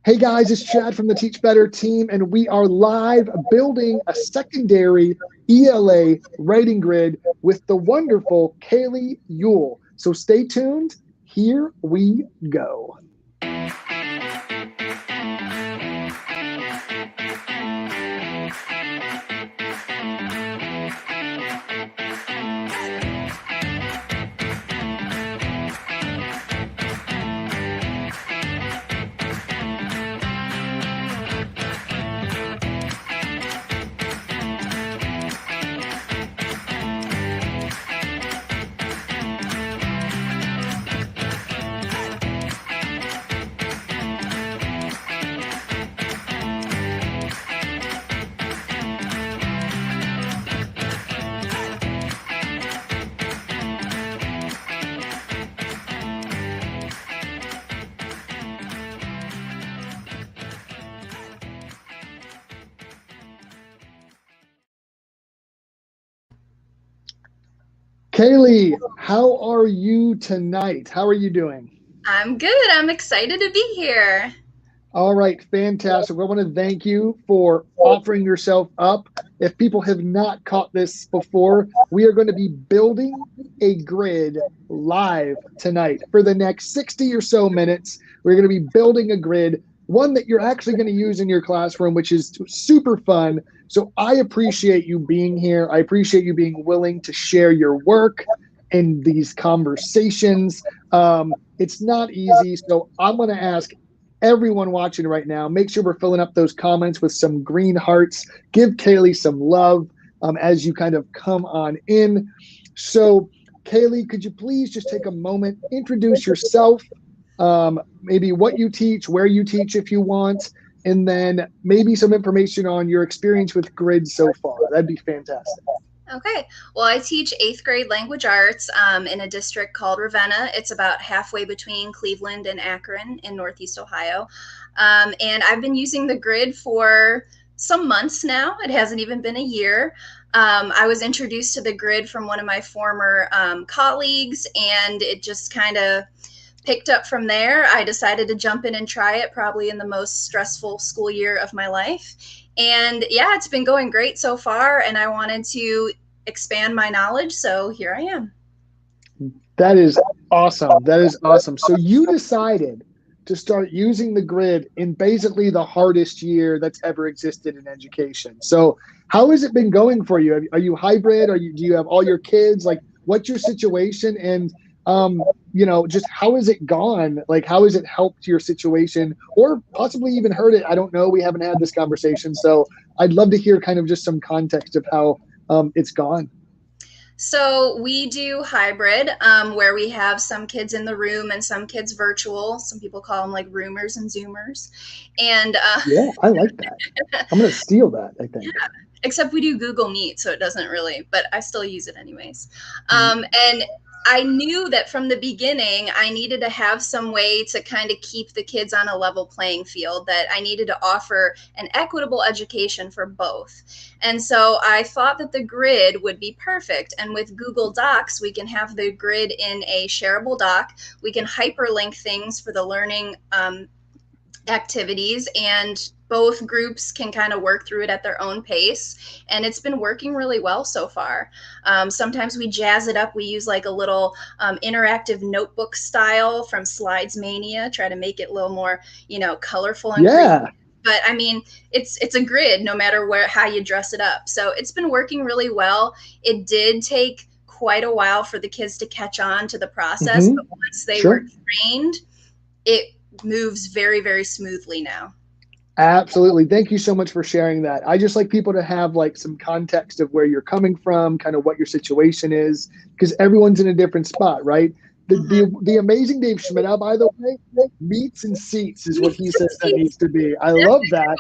Hey guys, it's Chad from the Teach Better team, and we are live building a secondary ELA writing grid with the wonderful Kaylee Yule. So stay tuned. Here we go. Kaylee, how are you tonight? How are you doing? I'm good. I'm excited to be here. All right, fantastic. Well, I want to thank you for offering yourself up. If people have not caught this before, we are going to be building a grid live tonight for the next 60 or so minutes. We're going to be building a grid, one that you're actually going to use in your classroom, which is super fun. So I appreciate you being here. I appreciate you being willing to share your work in these conversations. It's not easy. So I'm going to ask everyone watching right now, make sure we're filling up those comments with some green hearts. Give Kaylee some love as you kind of come on in. So Kaylee, could you please just take a moment, introduce yourself, maybe what you teach, where you teach if you want, and then maybe some information on your experience with grids so far. That'd be fantastic. Okay. Well, I teach 8th grade language arts in a district called Ravenna. It's about halfway between Cleveland and Akron in Northeast Ohio. And I've been using the grid for some months now. It hasn't even been a year. I was introduced to the grid from one of my former colleagues, and it just kind of picked up from there. I decided to jump in and try it probably in the most stressful school year of my life. And yeah, it's been going great so far, and I wanted to expand my knowledge, so here I am. That is awesome. That is awesome. So you decided to start using the grid in basically the hardest year that's ever existed in education. So how has it been going for you? Are you hybrid? Do you have all your kids? Like, what's your situation? And just how has it gone? Like, how has it helped your situation or possibly even hurt it? I don't know. We haven't had this conversation. So I'd love to hear kind of just some context of how it's gone. So we do hybrid, where we have some kids in the room and some kids virtual. Some people call them like roomers and zoomers. And yeah, I like that. I'm going to steal that, I think. Yeah, except we do Google Meet, so it doesn't really, but I still use it anyways. And I knew that from the beginning, I needed to have some way to kind of keep the kids on a level playing field, that I needed to offer an equitable education for both. And so I thought that the grid would be perfect. And with Google Docs, we can have the grid in a shareable doc. We can hyperlink things for the learning activities, and both groups can kind of work through it at their own pace, and it's been working really well so far. Sometimes we jazz it up. We use like a little interactive notebook style from Slides Mania, try to make it a little more, colorful and creative. But I mean, it's a grid no matter how you dress it up. So it's been working really well. It did take quite a while for the kids to catch on to the process, but once they were trained, it moves very, very smoothly now. Absolutely. Thank you so much for sharing that. I just like people to have like some context of where you're coming from, kind of what your situation is, because everyone's in a different spot, right? The amazing Dave Schmidt, by the way, meets and seats is what he says that needs to be. I love that.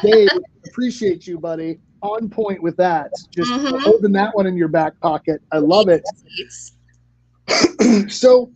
Dave, appreciate you, buddy. On point with that. Just holding that one in your back pocket. I love it. So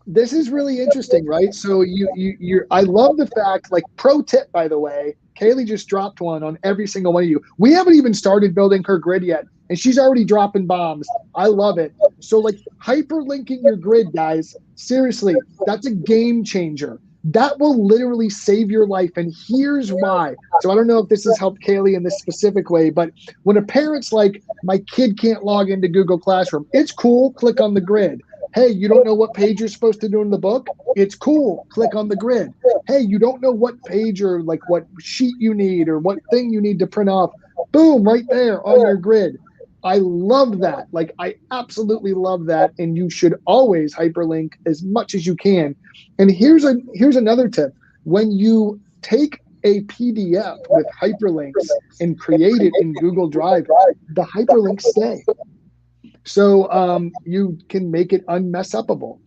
this is really interesting, right? So I love the fact, like, pro tip, by the way, Kaylee just dropped one on every single one of you. We haven't even started building her grid yet, and she's already dropping bombs. I love it. So like hyperlinking your grid, guys, seriously, that's a game changer. That will literally save your life. And here's why. So I don't know if this has helped Kaylee in this specific way, but when a parent's like, my kid can't log into Google Classroom, it's cool, click on the grid. Hey, you don't know what page you're supposed to do in the book? It's cool, click on the grid. Hey, you don't know what page or like what sheet you need or what thing you need to print off? Boom, right there on your grid. I love that. Like, I absolutely love that. And you should always hyperlink as much as you can. And here's another tip. When you take a PDF with hyperlinks and create it in Google Drive, the hyperlinks stay. So you can make it unmess upable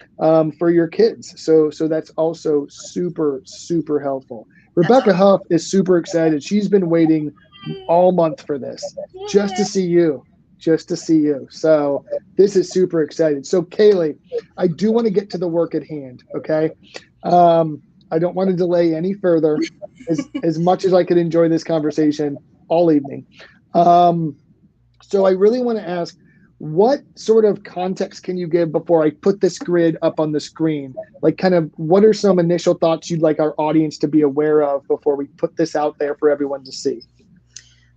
for your kids. So that's also super, super helpful. That's Rebecca awesome. Huff is super excited. She's been waiting all month for this, just to see you, just to see you. So this is super excited. So Kaylee, I do want to get to the work at hand. Okay. I don't want to delay any further as much as I could enjoy this conversation all evening. So I really want to ask, what sort of context can you give before I put this grid up on the screen? Like, kind of, what are some initial thoughts you'd like our audience to be aware of before we put this out there for everyone to see?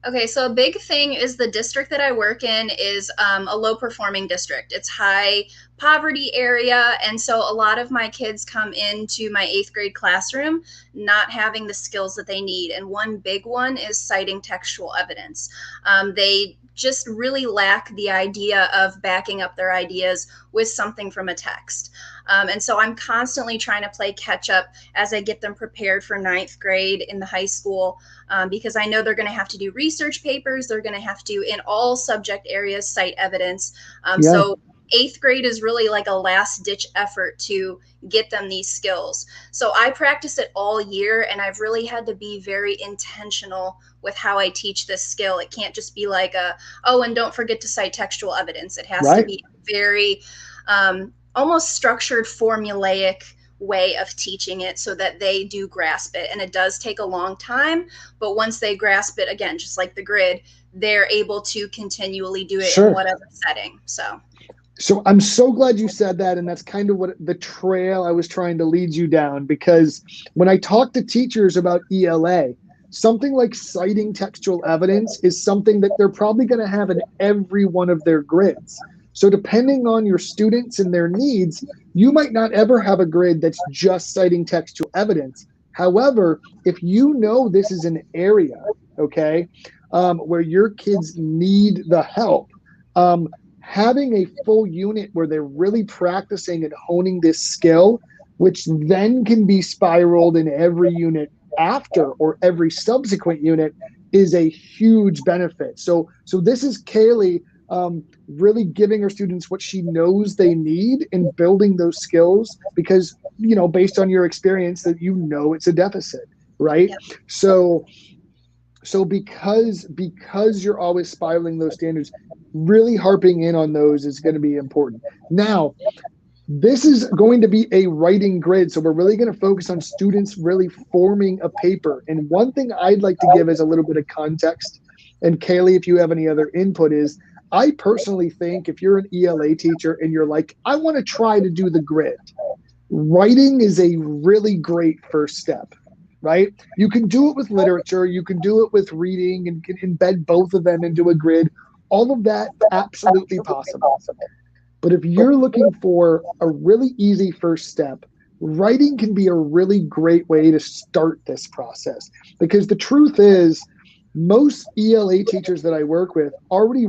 Okay, so a big thing is the district that I work in is a low performing district. It's high poverty area, and so a lot of my kids come into my 8th grade classroom not having the skills that they need. And one big one is citing textual evidence. They just really lack the idea of backing up their ideas with something from a text. And so I'm constantly trying to play catch up as I get them prepared for 9th grade in the high school, because I know they're going to have to do research papers. They're going to have to, in all subject areas, cite evidence. Yeah, So 8th grade is really like a last ditch effort to get them these skills. So I practice it all year, and I've really had to be very intentional with how I teach this skill. It can't just be like oh, and don't forget to cite textual evidence. It has to right. be very almost structured, formulaic way of teaching it so that they do grasp it. And it does take a long time, but once they grasp it, again, just like the grid, they're able to continually do it in Sure. whatever setting. So I'm so glad you said that. And that's kind of what the trail I was trying to lead you down, because when I talk to teachers about ELA, something like citing textual evidence is something that they're probably going to have in every one of their grids. So depending on your students and their needs, you might not ever have a grid that's just citing textual evidence. However, if you know this is an area, okay, where your kids need the help, um, having a full unit where they're really practicing and honing this skill, which then can be spiraled in every unit after or every subsequent unit, is a huge benefit. So this is Kaylee really giving her students what she knows they need and building those skills, because, based on your experience, that it's a deficit, right? Yep. So because you're always spiraling those standards, really harping in on those is going to be important. Now, this is going to be a writing grid, so we're really going to focus on students really forming a paper. And one thing I'd like to give as a little bit of context, and Kaylee, if you have any other input, is I personally think if you're an ELA teacher and you're like, I want to try to do the grid, writing is a really great first step, right? You can do it with literature, you can do it with reading, and can embed both of them into a grid. All of that, absolutely possible. But if you're looking for a really easy first step, writing can be a really great way to start this process. Because the truth is, most ELA teachers that I work with already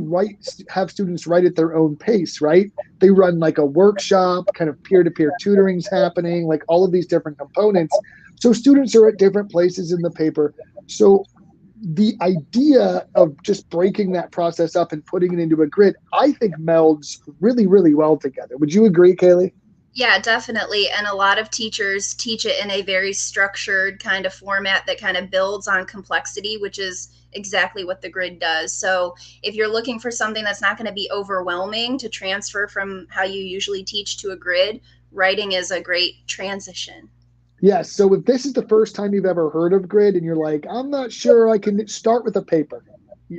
have students write at their own pace, right? They run like a workshop, kind of peer-to-peer tutoring's happening, like all of these different components. So students are at different places in the paper. So the idea of just breaking that process up and putting it into a grid, I think melds really, really well together. Would you agree, Kaylee? Yeah, definitely. And a lot of teachers teach it in a very structured kind of format that kind of builds on complexity, which is exactly what the grid does. So if you're looking for something that's not going to be overwhelming to transfer from how you usually teach to a grid, writing is a great transition. Yes. So if this is the first time you've ever heard of grid and you're like, I'm not sure I can start with a paper,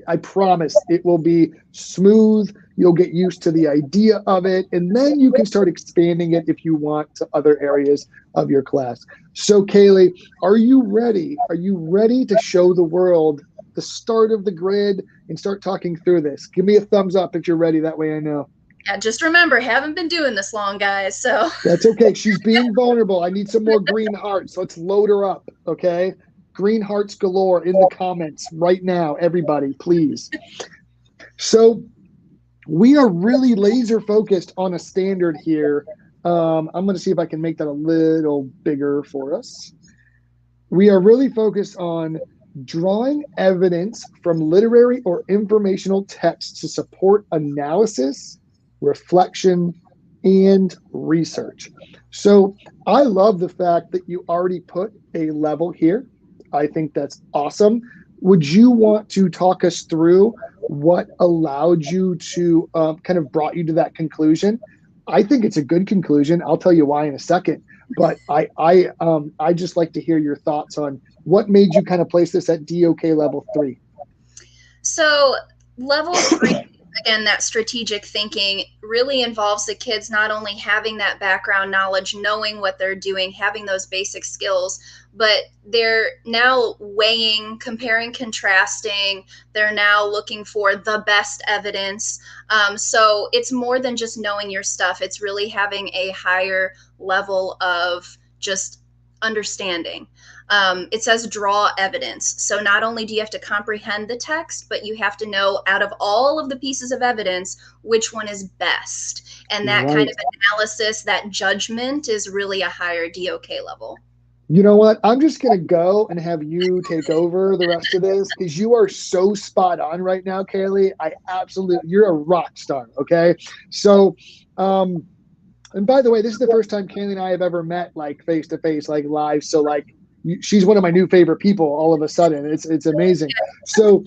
I promise it will be smooth. You'll get used to the idea of it, and then you can start expanding it if you want to other areas of your class. So Kaylee, are you ready? Are you ready to show the world the start of the grid and start talking through this? Give me a thumbs up if you're ready. That way I know. Yeah, just remember, haven't been doing this long, guys. So That's okay. She's being vulnerable. I need some more green hearts. Let's load her up, okay? Green hearts galore in the comments right now, everybody, please. So we are really laser focused on a standard here. I'm going to see if I can make that a little bigger for us. We are really focused on drawing evidence from literary or informational texts to support analysis, reflection, and research. So I love the fact that you already put a level here. I think that's awesome. Would you want to talk us through what allowed you to kind of brought you to that conclusion? I think it's a good conclusion. I'll tell you why in a second. But I just like to hear your thoughts on what made you kind of place this at DOK level 3. So level 3, again, that strategic thinking really involves the kids not only having that background knowledge, knowing what they're doing, having those basic skills, but they're now weighing, comparing, contrasting. They're now looking for the best evidence. So it's more than just knowing your stuff. It's really having a higher level of just understanding. It says draw evidence. So not only do you have to comprehend the text, but you have to know out of all of the pieces of evidence, which one is best. And that kind of analysis, that judgment is really a higher DOK level. You know what? I'm just going to go and have you take over the rest of this because you are so spot on right now, Kaylee. You're a rock star. Okay. So, and by the way, this is the first time Kaylee and I have ever met like face to face, like live. So like, she's one of my new favorite people all of a sudden. It's amazing. So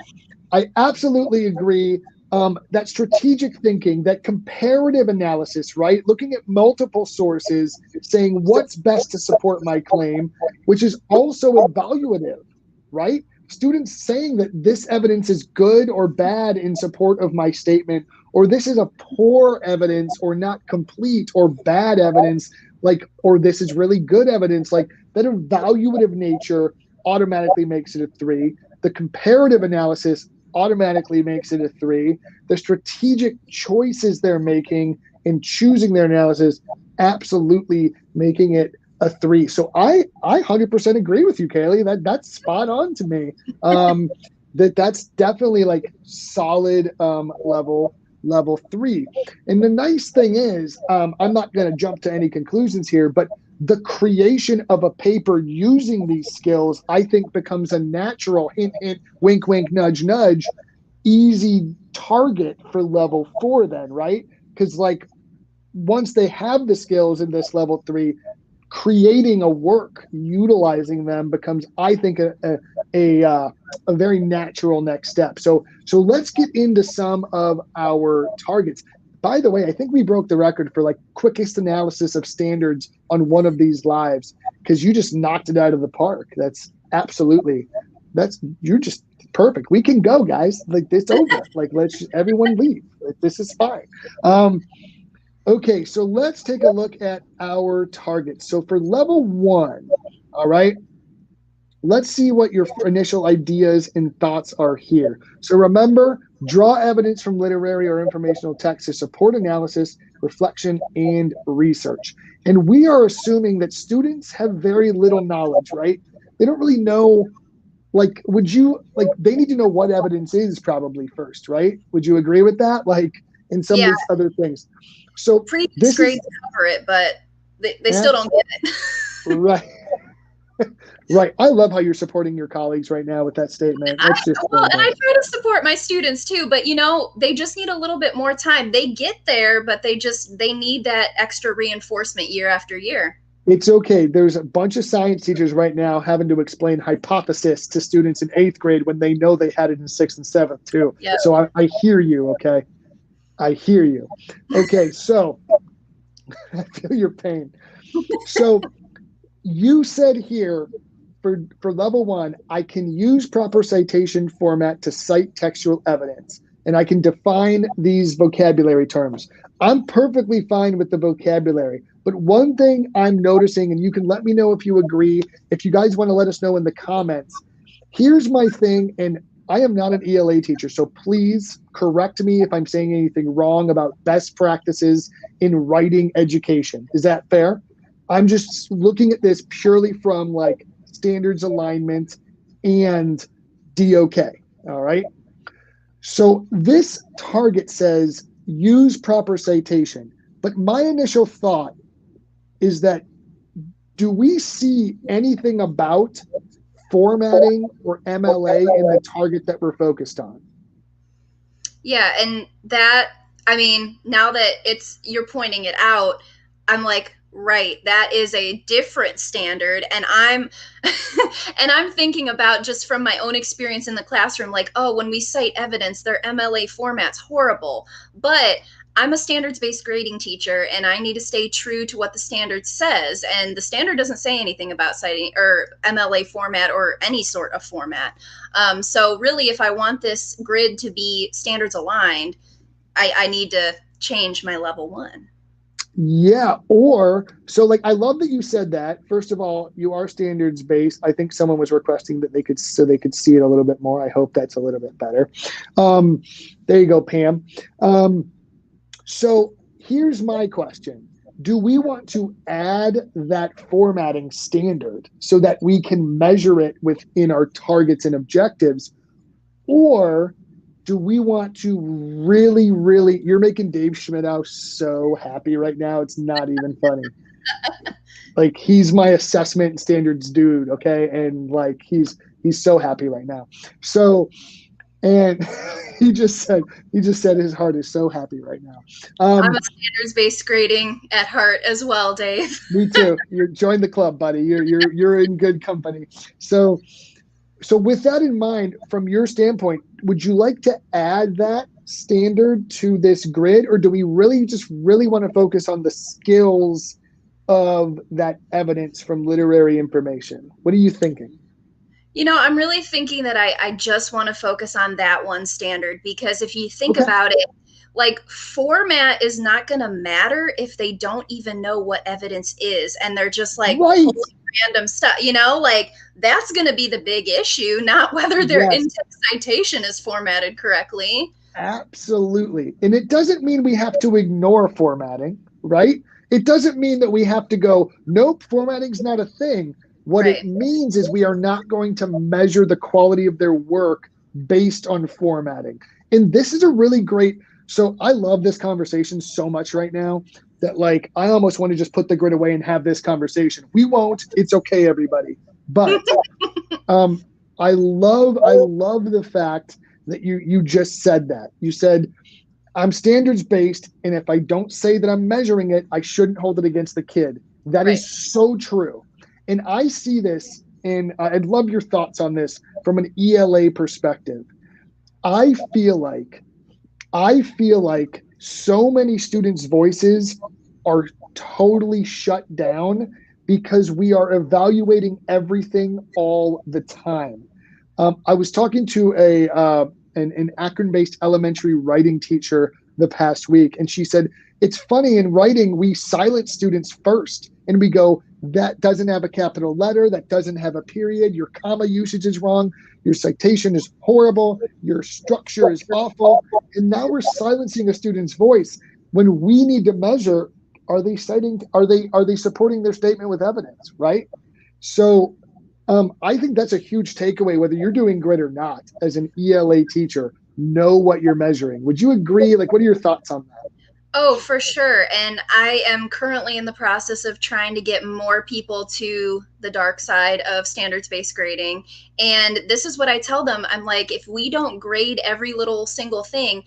I absolutely agree. That strategic thinking, that comparative analysis, right? Looking at multiple sources, saying what's best to support my claim, which is also evaluative, right? Students saying that this evidence is good or bad in support of my statement, or this is a poor evidence or not complete or bad evidence, like, or this is really good evidence, like that evaluative nature automatically makes it a 3. The comparative analysis automatically makes it a 3. The strategic choices they're making in choosing their analysis absolutely making it a 3. So I 100% agree with you, Kaylee. That's spot on to me. That's definitely like solid level 3. And the nice thing is, I'm not going to jump to any conclusions here, but the creation of a paper using these skills, I think, becomes a natural hint, hint, wink, wink, nudge, nudge, easy target for level 4 then, right? Because like once they have the skills in this level 3, creating a work, utilizing them becomes, I think, a very natural next step. So let's get into some of our targets. By the way, I think we broke the record for like quickest analysis of standards on one of these lives because you just knocked it out of the park. You're just perfect. We can go, guys. Like it's over. Like let's everyone leave. Like, this is fine. Okay, so let's take a look at our targets. So for level 1, all right, let's see what your initial ideas and thoughts are here. So remember, draw evidence from literary or informational texts to support analysis, reflection, and research. And we are assuming that students have very little knowledge, right? They don't really know, like, they need to know what evidence is probably first, right? Would you agree with that? Like, in some of these other things. So previous grades cover it, but they still don't get it. Right. Right. I love how you're supporting your colleagues right now with that statement. And I try to support my students too, but they just need a little bit more time. They get there, but they need that extra reinforcement year after year. It's okay. There's a bunch of science teachers right now having to explain hypothesis to students in 8th grade when they know they had it in 6th and 7th too. Yep. So I hear you. Okay. I hear you. Okay. So I feel your pain. So you said here for level 1, I can use proper citation format to cite textual evidence. and I can define these vocabulary terms. I'm perfectly fine with the vocabulary. But one thing I'm noticing, and you can let me know if you agree, if you guys want to let us know in the comments, here's my thing, and I am not an ELA teacher, so please correct me if I'm saying anything wrong about best practices in writing education. Is that fair? I'm just looking at this purely from like standards alignment and DOK. All right. So this target says use proper citation. But my initial thought is that, do we see anything about formatting or MLA in the target that we're focused on? Yeah, and that, I mean, now that you're pointing it out, I'm like, right, that is a different standard. And I'm and I'm thinking about, just from my own experience in the classroom, like, oh, when we cite evidence, their MLA format's horrible. But I'm a standards-based grading teacher, and I need to stay true to what the standard says. And the standard doesn't say anything about citing or MLA format or any sort of format. So really, if I want this grid to be standards aligned, I need to change my level 1. Yeah, or so like I love that you said that. First of all, you are standards based. I think someone was requesting that they could see it a little bit more. I hope that's a little bit better. There you go, Pam. So here's my question. Do we want to add that formatting standard so that we can measure it within our targets and objectives? Or do we want to really, really, you're making Dave Schmidt so happy right now. It's not even funny. Like, he's my assessment and standards dude. Okay. And like, he's so happy right now. So, and he just said his heart is so happy right now. I'm a standards-based grading at heart as well, Dave. Me too. Join the club, buddy. You're in good company. So with that in mind, from your standpoint, would you like to add that standard to this grid, or do we really want to focus on the skills of that evidence from literary information? What are you thinking? I'm really thinking that I just want to focus on that one standard, because if you think about it, like, format is not going to matter if they don't even know what evidence is, and they're just like pulling random stuff, like, that's going to be the big issue, not whether their in-text citation is formatted correctly. Absolutely. And it doesn't mean we have to ignore formatting, right? It doesn't mean that we have to go, nope, formatting's not a thing. What it means is we are not going to measure the quality of their work based on formatting. And this is a really great, so I love this conversation so much right now that, like, I almost want to just put the grid away and have this conversation. We won't. It's okay, everybody. But I love the fact that you just said that. You said, I'm standards based, and if I don't say that I'm measuring it, I shouldn't hold it against the kid. That is so true. And I see this, and I'd love your thoughts on this from an ELA perspective. I feel like so many students' voices are totally shut down because we are evaluating everything all the time. I was talking to an Akron-based elementary writing teacher the past week, and she said, it's funny, in writing, we silence students first, and we go, that doesn't have a capital letter, that doesn't have a period, your comma usage is wrong, your citation is horrible, your structure is awful, and now we're silencing a student's voice when we need to measure, are they supporting their statement with evidence, right? So I think that's a huge takeaway, whether you're doing grid or not. As an ELA teacher, know what you're measuring. Would you agree? Like, what are your thoughts on that? Oh, for sure. And I am currently in the process of trying to get more people to the dark side of standards-based grading. And this is what I tell them. I'm like, if we don't grade every little single thing,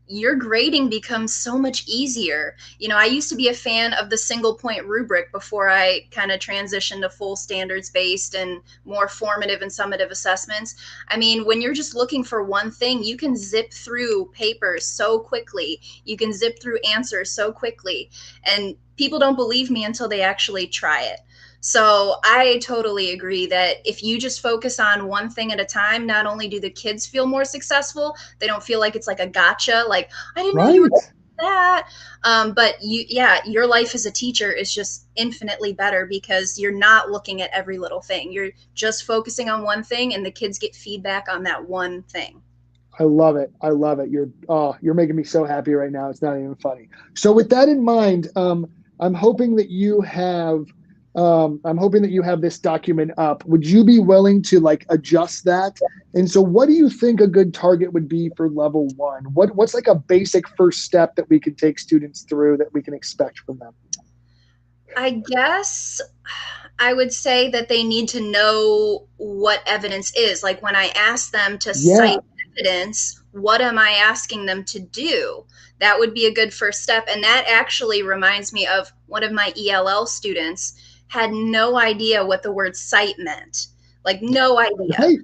your grading becomes so much easier. I used to be a fan of the single point rubric before I kind of transitioned to full standards based and more formative and summative assessments. I mean, when you're just looking for one thing, you can zip through papers so quickly. You can zip through answers so quickly. And people don't believe me until they actually try it. So I totally agree that if you just focus on one thing at a time, not only do the kids feel more successful, they don't feel like it's like a gotcha, like, I didn't know you were Right. that. But yeah, your life as a teacher is just infinitely better because you're not looking at every little thing. You're just focusing on one thing, and the kids get feedback on that one thing. I love it. I love it. You're making me so happy right now. It's not even funny. So with that in mind, I'm hoping that you have I'm hoping that you have this document up. Would you be willing to like adjust that? And so what do you think a good target would be for level one? What's like a basic first step that we could take students through that we can expect from them? I guess I would say that they need to know what evidence is. Like when I ask them to Yeah, cite evidence, what am I asking them to do? That would be a good first step. And that actually reminds me of one of my ELL students had no idea what the word cite meant. Like no idea. right.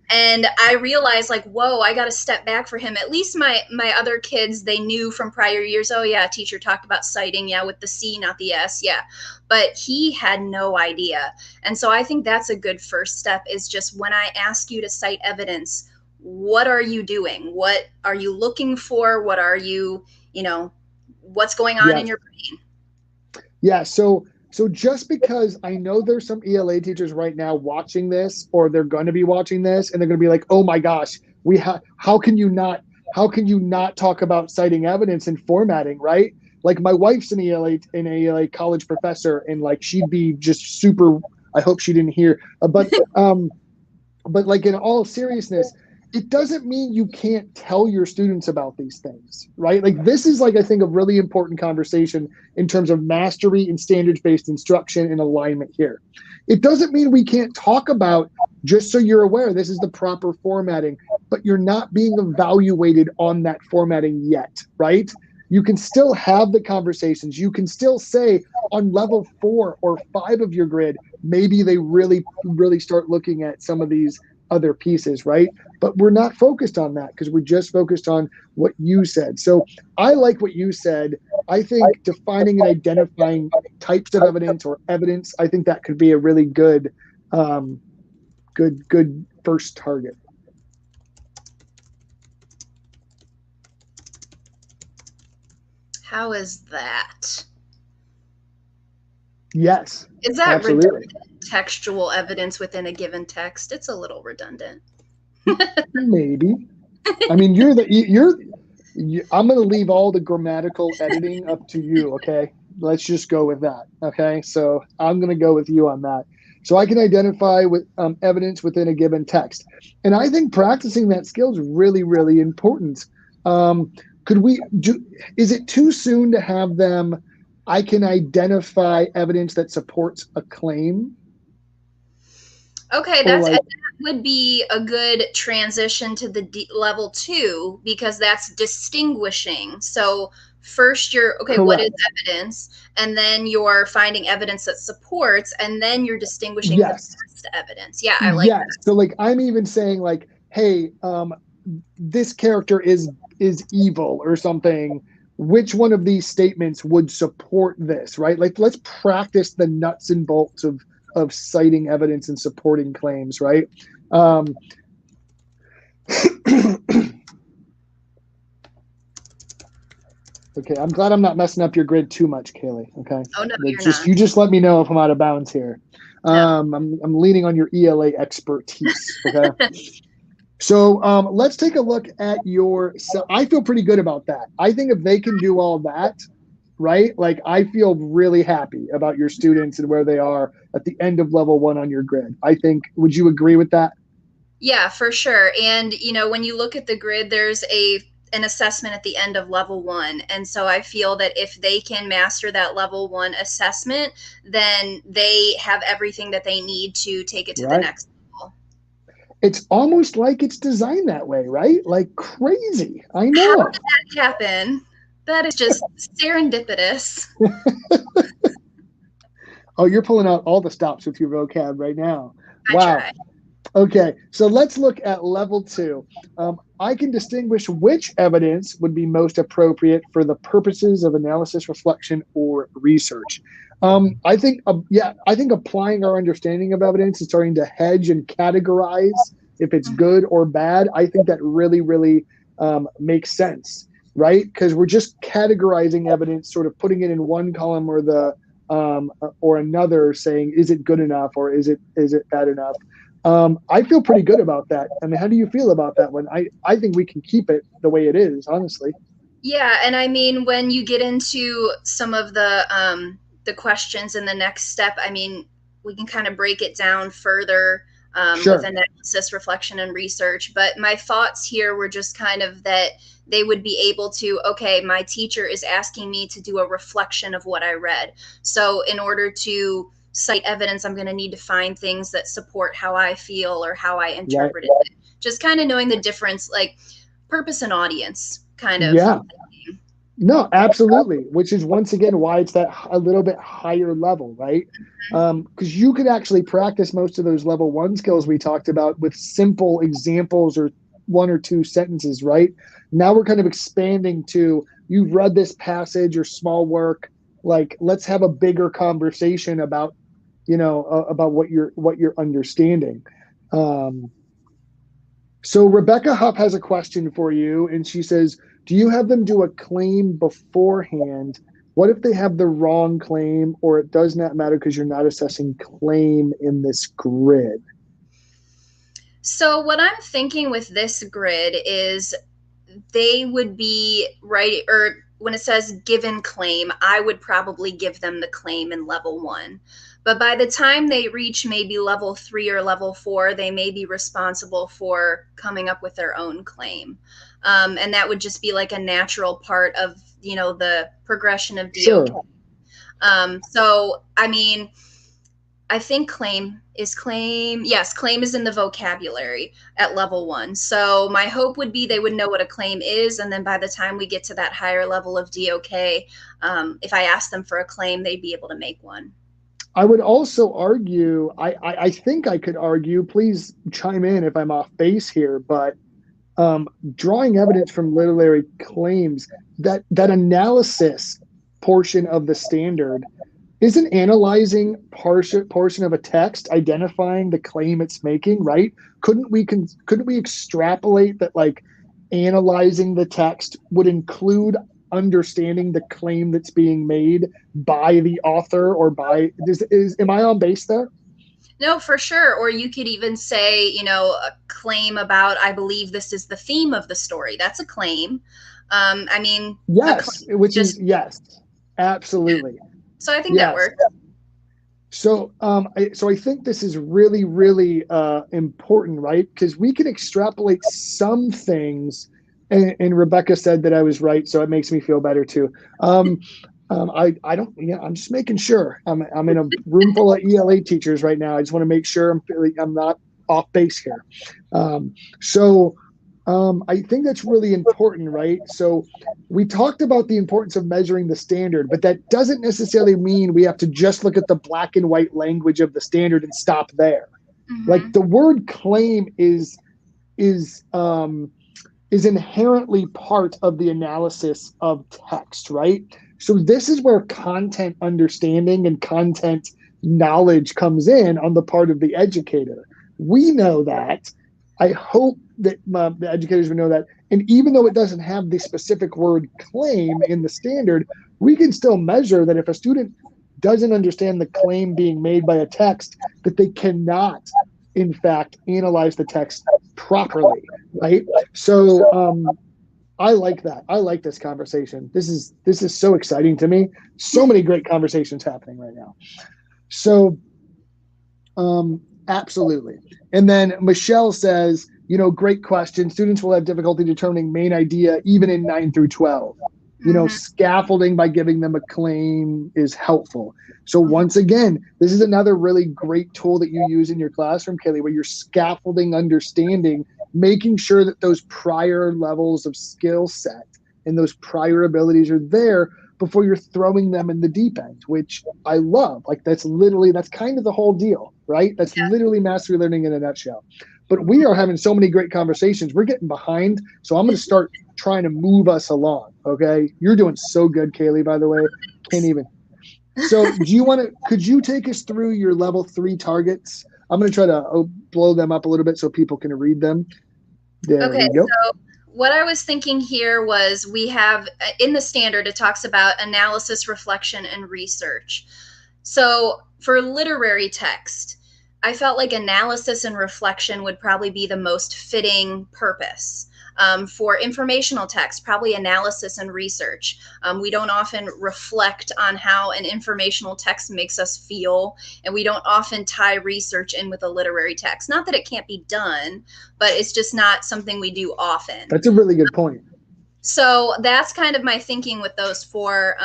And I realized like, whoa, I got to step back for him. At least my other kids, they knew from prior years, oh yeah, teacher talked about citing, yeah, with the C, not the S, yeah. But he had no idea. And so I think that's a good first step is just when I ask you to cite evidence, what are you doing? What are you looking for? What are you, what's going on in Yes. your brain? Yeah, so just because I know there's some ELA teachers right now watching this, or they're going to be watching this, and they're going to be like, "Oh my gosh, we have. How can you not talk about citing evidence and formatting, right?" Like my wife's an ELA college professor, and like she'd be just super. I hope she didn't hear, but like in all seriousness, it doesn't mean you can't tell your students about these things, right? Like this is like I think a really important conversation in terms of mastery and standards-based instruction and alignment here. It doesn't mean we can't talk about, just so you're aware, this is the proper formatting, but you're not being evaluated on that formatting yet, right? You can still have the conversations. You can still say on level 4 or 5 of your grid, maybe they really start looking at some of these other pieces, right? But we're not focused on that because we're just focused on what you said. So I like what you said. I think defining and identifying types of evidence or evidence, I think that could be a really um, good first target. How is that? Yes, Is that absolutely. redundant textual evidence within a given text? It's a little redundant. Maybe. I mean, I'm going to leave all the grammatical editing up to you. Okay. Let's just go with that. Okay. So I'm going to go with you on that. So I can identify with evidence within a given text. And I think practicing that skill is really, really important. Um, could we do, is it too soon to have them? I can identify evidence that supports a claim Okay, or that like, would be a good transition to the level two because that's distinguishing. So first you're okay, what is correct. evidence? And then you're finding evidence that supports, and then you're distinguishing the Yes. best evidence. Yeah, I like Yes. So like I'm even saying like, hey, this character is evil or something. Which one of these statements would support this, right? Like let's practice the nuts and bolts of citing evidence and supporting claims, right? Um, okay, I'm glad I'm not messing up your grid too much, Kaylee. Okay, Oh no, like you're not. you just let me know if I'm out of bounds here. No. I'm leaning on your ELA expertise. Okay. So let's take a look at your. So I feel pretty good about that. I think if they can do all that, right? Like I feel really happy about your students and where they are at the end of level 1 on your grid. I think. Would you agree with that? Yeah, for sure. And when you look at the grid, there's an assessment at the end of level one. And so I feel that if they can master that level one assessment, then they have everything that they need to take it to the Right. next level. It's almost like it's designed that way, right? Like crazy. I How know. did that happen? That is just serendipitous. Oh, you're pulling out all the stops with your vocab right now. I Wow. try. Okay, so let's look at level two. I can distinguish which evidence would be most appropriate for the purposes of analysis, reflection, or research. I think applying our understanding of evidence and starting to hedge and categorize if it's Mhm. good or bad, I think that really, really makes sense, right? Because we're just categorizing evidence, sort of putting it in one column or another, saying is it good enough or is it bad enough? I feel pretty good about that. I mean, how do you feel about that one? I think we can keep it the way it is, honestly. Yeah, and I mean, when you get into some of the questions in the next step, I mean, we can kind of break it down further with Sure. analysis, reflection, and research. But my thoughts here were just kind of that they would be able to, okay, my teacher is asking me to do a reflection of what I read. So in order to cite evidence, I'm going to need to find things that support how I feel or how I Right. interpreted it. Just kind of knowing the difference, like purpose and audience, kind of. Yeah. No, absolutely. Which is once again why it's that a little bit higher level, right? Because you could actually practice most of those level one skills we talked about with simple examples or one or two sentences, right? Now we're kind of expanding to you've read this passage or small work, like let's have a bigger conversation about, about what you're understanding. Um, so Rebecca Huff has a question for you, and she says, "Do you have them do a claim beforehand? What if they have the wrong claim, or it does not matter because you're not assessing claim in this grid?" So, what I'm thinking with this grid is they would be right, or when it says given claim, I would probably give them the claim in level one. But by the time they reach maybe level three or level four, they may be responsible for coming up with their own claim. And that would just be like a natural part of, the progression of DOK. Sure. So, I mean, I think claim is claim. Yes, claim is in the vocabulary at level one. So my hope would be they would know what a claim is, and then by the time we get to that higher level of DOK, if I ask them for a claim, they'd be able to make one. I would also argue, I think I could argue, please chime in if I'm off base here, but drawing evidence from literary claims, that analysis portion of the standard isn't analyzing portion of a text identifying the claim it's making, right? Couldn't we extrapolate that, like, analyzing the text would include understanding the claim that's being made by the author or by is am I on base there? No, for sure. Or you could even say, a claim about, I believe this is the theme of the story. That's a claim. I mean, a Yes, claim is which is just, yes, absolutely. so I think that Yes. works. So I think this is really, really important, right? Because we can extrapolate some things, and Rebecca said that I was right, so it makes me feel better too. I don't, yeah, I'm just making sure. I'm in a room full of ELA teachers right now. I just want to make sure I'm not off base here. Um, so I think that's really important, right? So we talked about the importance of measuring the standard, but that doesn't necessarily mean we have to just look at the black and white language of the standard and stop there. Like Mm-hmm. the word claim is um, is inherently part of the analysis of text, right? So this is where content understanding and content knowledge comes in on the part of the educator. We know that. I hope that the educators would know that. And even though it doesn't have the specific word claim in the standard, we can still measure that if a student doesn't understand the claim being made by a text, that they cannot, in fact, analyze the text properly, right? So I like that. I like this conversation. This is so exciting to me. So many great conversations happening right now. So absolutely. And then Michelle says, great question. Students will have difficulty determining main idea even in 9 through 12. Mm-hmm. Scaffolding by giving them a claim is helpful. So Mm-hmm. once again, this is another really great tool that you use in your classroom, Kaylee, where you're scaffolding understanding, making sure that those prior levels of skill set and those prior abilities are there before you're throwing them in the deep end, which I love. Like that's kind of the whole deal, right? That's literally mastery learning in a nutshell. But we are having so many great conversations. We're getting behind. So I'm going to start trying to move us along. Okay. You're doing so good, Kaylee, by the way. Can't even. So could you take us through your level 3 targets? I'm going to try to blow them up a little bit so people can read them. There we go. So what I was thinking here was we have in the standard, it talks about analysis, reflection, and research. So for literary text, I felt like analysis and reflection would probably be the most fitting purpose. For informational text, probably analysis and research. We don't often reflect on how an informational text makes us feel, and we don't often tie research in with a literary text. Not that it can't be done, but it's just not something we do often. That's a really good point. So that's kind of my thinking with those 4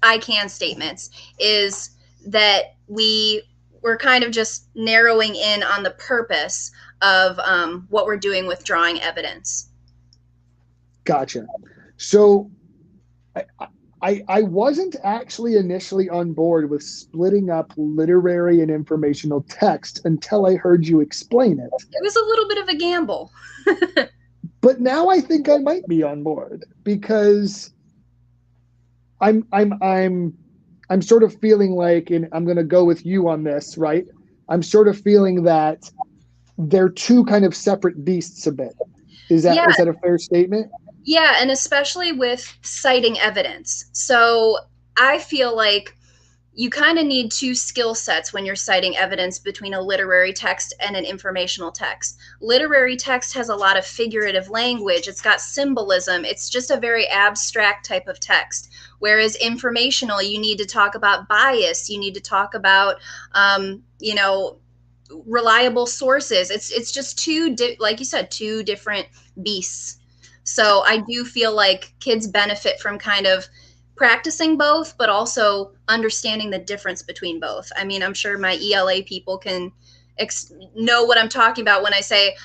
I can statements, is that we're kind of just narrowing in on the purpose of what we're doing with drawing evidence. Gotcha. So I wasn't actually initially on board with splitting up literary and informational text until I heard you explain it. It was a little bit of a gamble. But now I think I might be on board, because I'm sort of feeling like, and I'm going to go with you on this, right? I'm sort of feeling that they're 2 kind of separate beasts a bit. Is that a fair statement? Yeah, and especially with citing evidence. So I feel like you kind of need 2 skill sets when you're citing evidence between a literary text and an informational text. Literary text has a lot of figurative language. It's got symbolism. It's just a very abstract type of text. Whereas informational, you need to talk about bias. You need to talk about, reliable sources. It's just like you said, 2 different beasts. So I do feel like kids benefit from kind of practicing both, but also understanding the difference between both. I mean, I'm sure my ELA people can know what I'm talking about when I say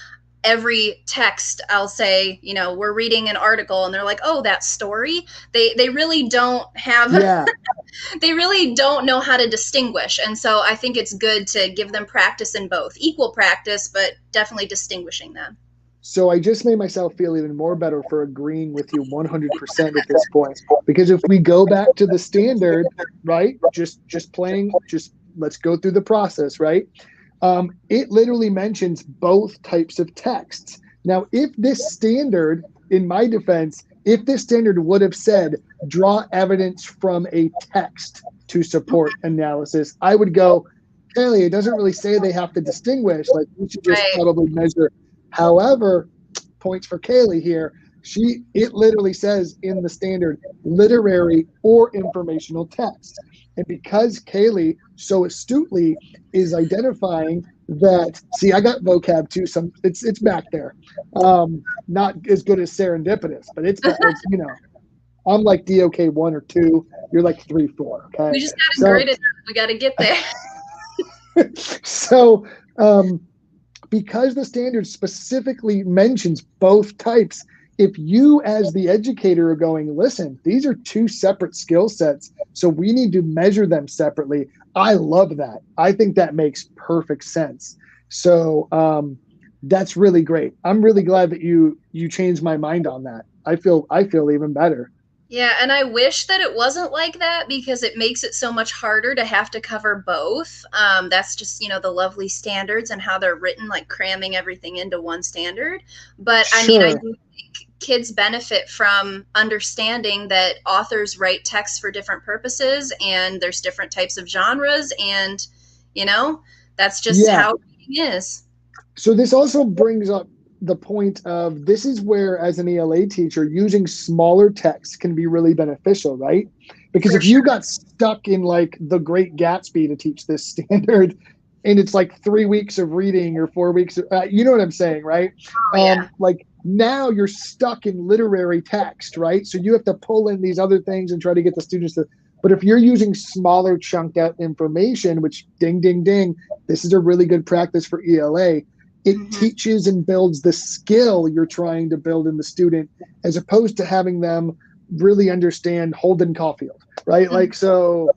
every text. I'll say, we're reading an article and they're like, oh, that story. They really don't have, they really don't know how to distinguish. And so I think it's good to give them practice in both, equal practice, but definitely distinguishing them. So I just made myself feel even more better for agreeing with you 100% at this point. Because if we go back to the standard, right, just let's go through the process, right? It literally mentions both types of texts. Now, if this standard, in my defense, if this standard would have said, draw evidence from a text to support analysis, I would go, Kelly, it doesn't really say they have to distinguish. Like, we should just probably measure. However, points for Kaylee here, it literally says in the standard, literary or informational text. And because Kaylee so astutely is identifying that, see, I got vocab too. It's back there. Not as good as serendipitous, but it's I'm like DOK 1 or 2. You're like 3, 4. Okay. We just got to grade it. We got to get there. So, because the standard specifically mentions both types, if you as the educator are going, listen, these are 2 separate skill sets, so we need to measure them separately. I love that. I think that makes perfect sense. So that's really great. I'm really glad that you changed my mind on that. I feel even better. Yeah, and I wish that it wasn't like that, because it makes it so much harder to have to cover both. That's just, the lovely standards and how they're written, like cramming everything into one standard. But I mean, I do think kids benefit from understanding that authors write texts for different purposes, and there's different types of genres, and, that's just how reading is. So this also brings up the point of, this is where, as an ELA teacher, using smaller text can be really beneficial, right? Because if you got stuck in like The Great Gatsby to teach this standard, and it's like 3 weeks of reading or 4 weeks, you know what I'm saying, right? Like now you're stuck in literary text, right? So you have to pull in these other things and try to get the students to. But if you're using smaller chunked out information, which ding, ding, ding, this is a really good practice for ELA. It teaches and builds the skill you're trying to build in the student, as opposed to having them really understand Holden Caulfield, right? Like, so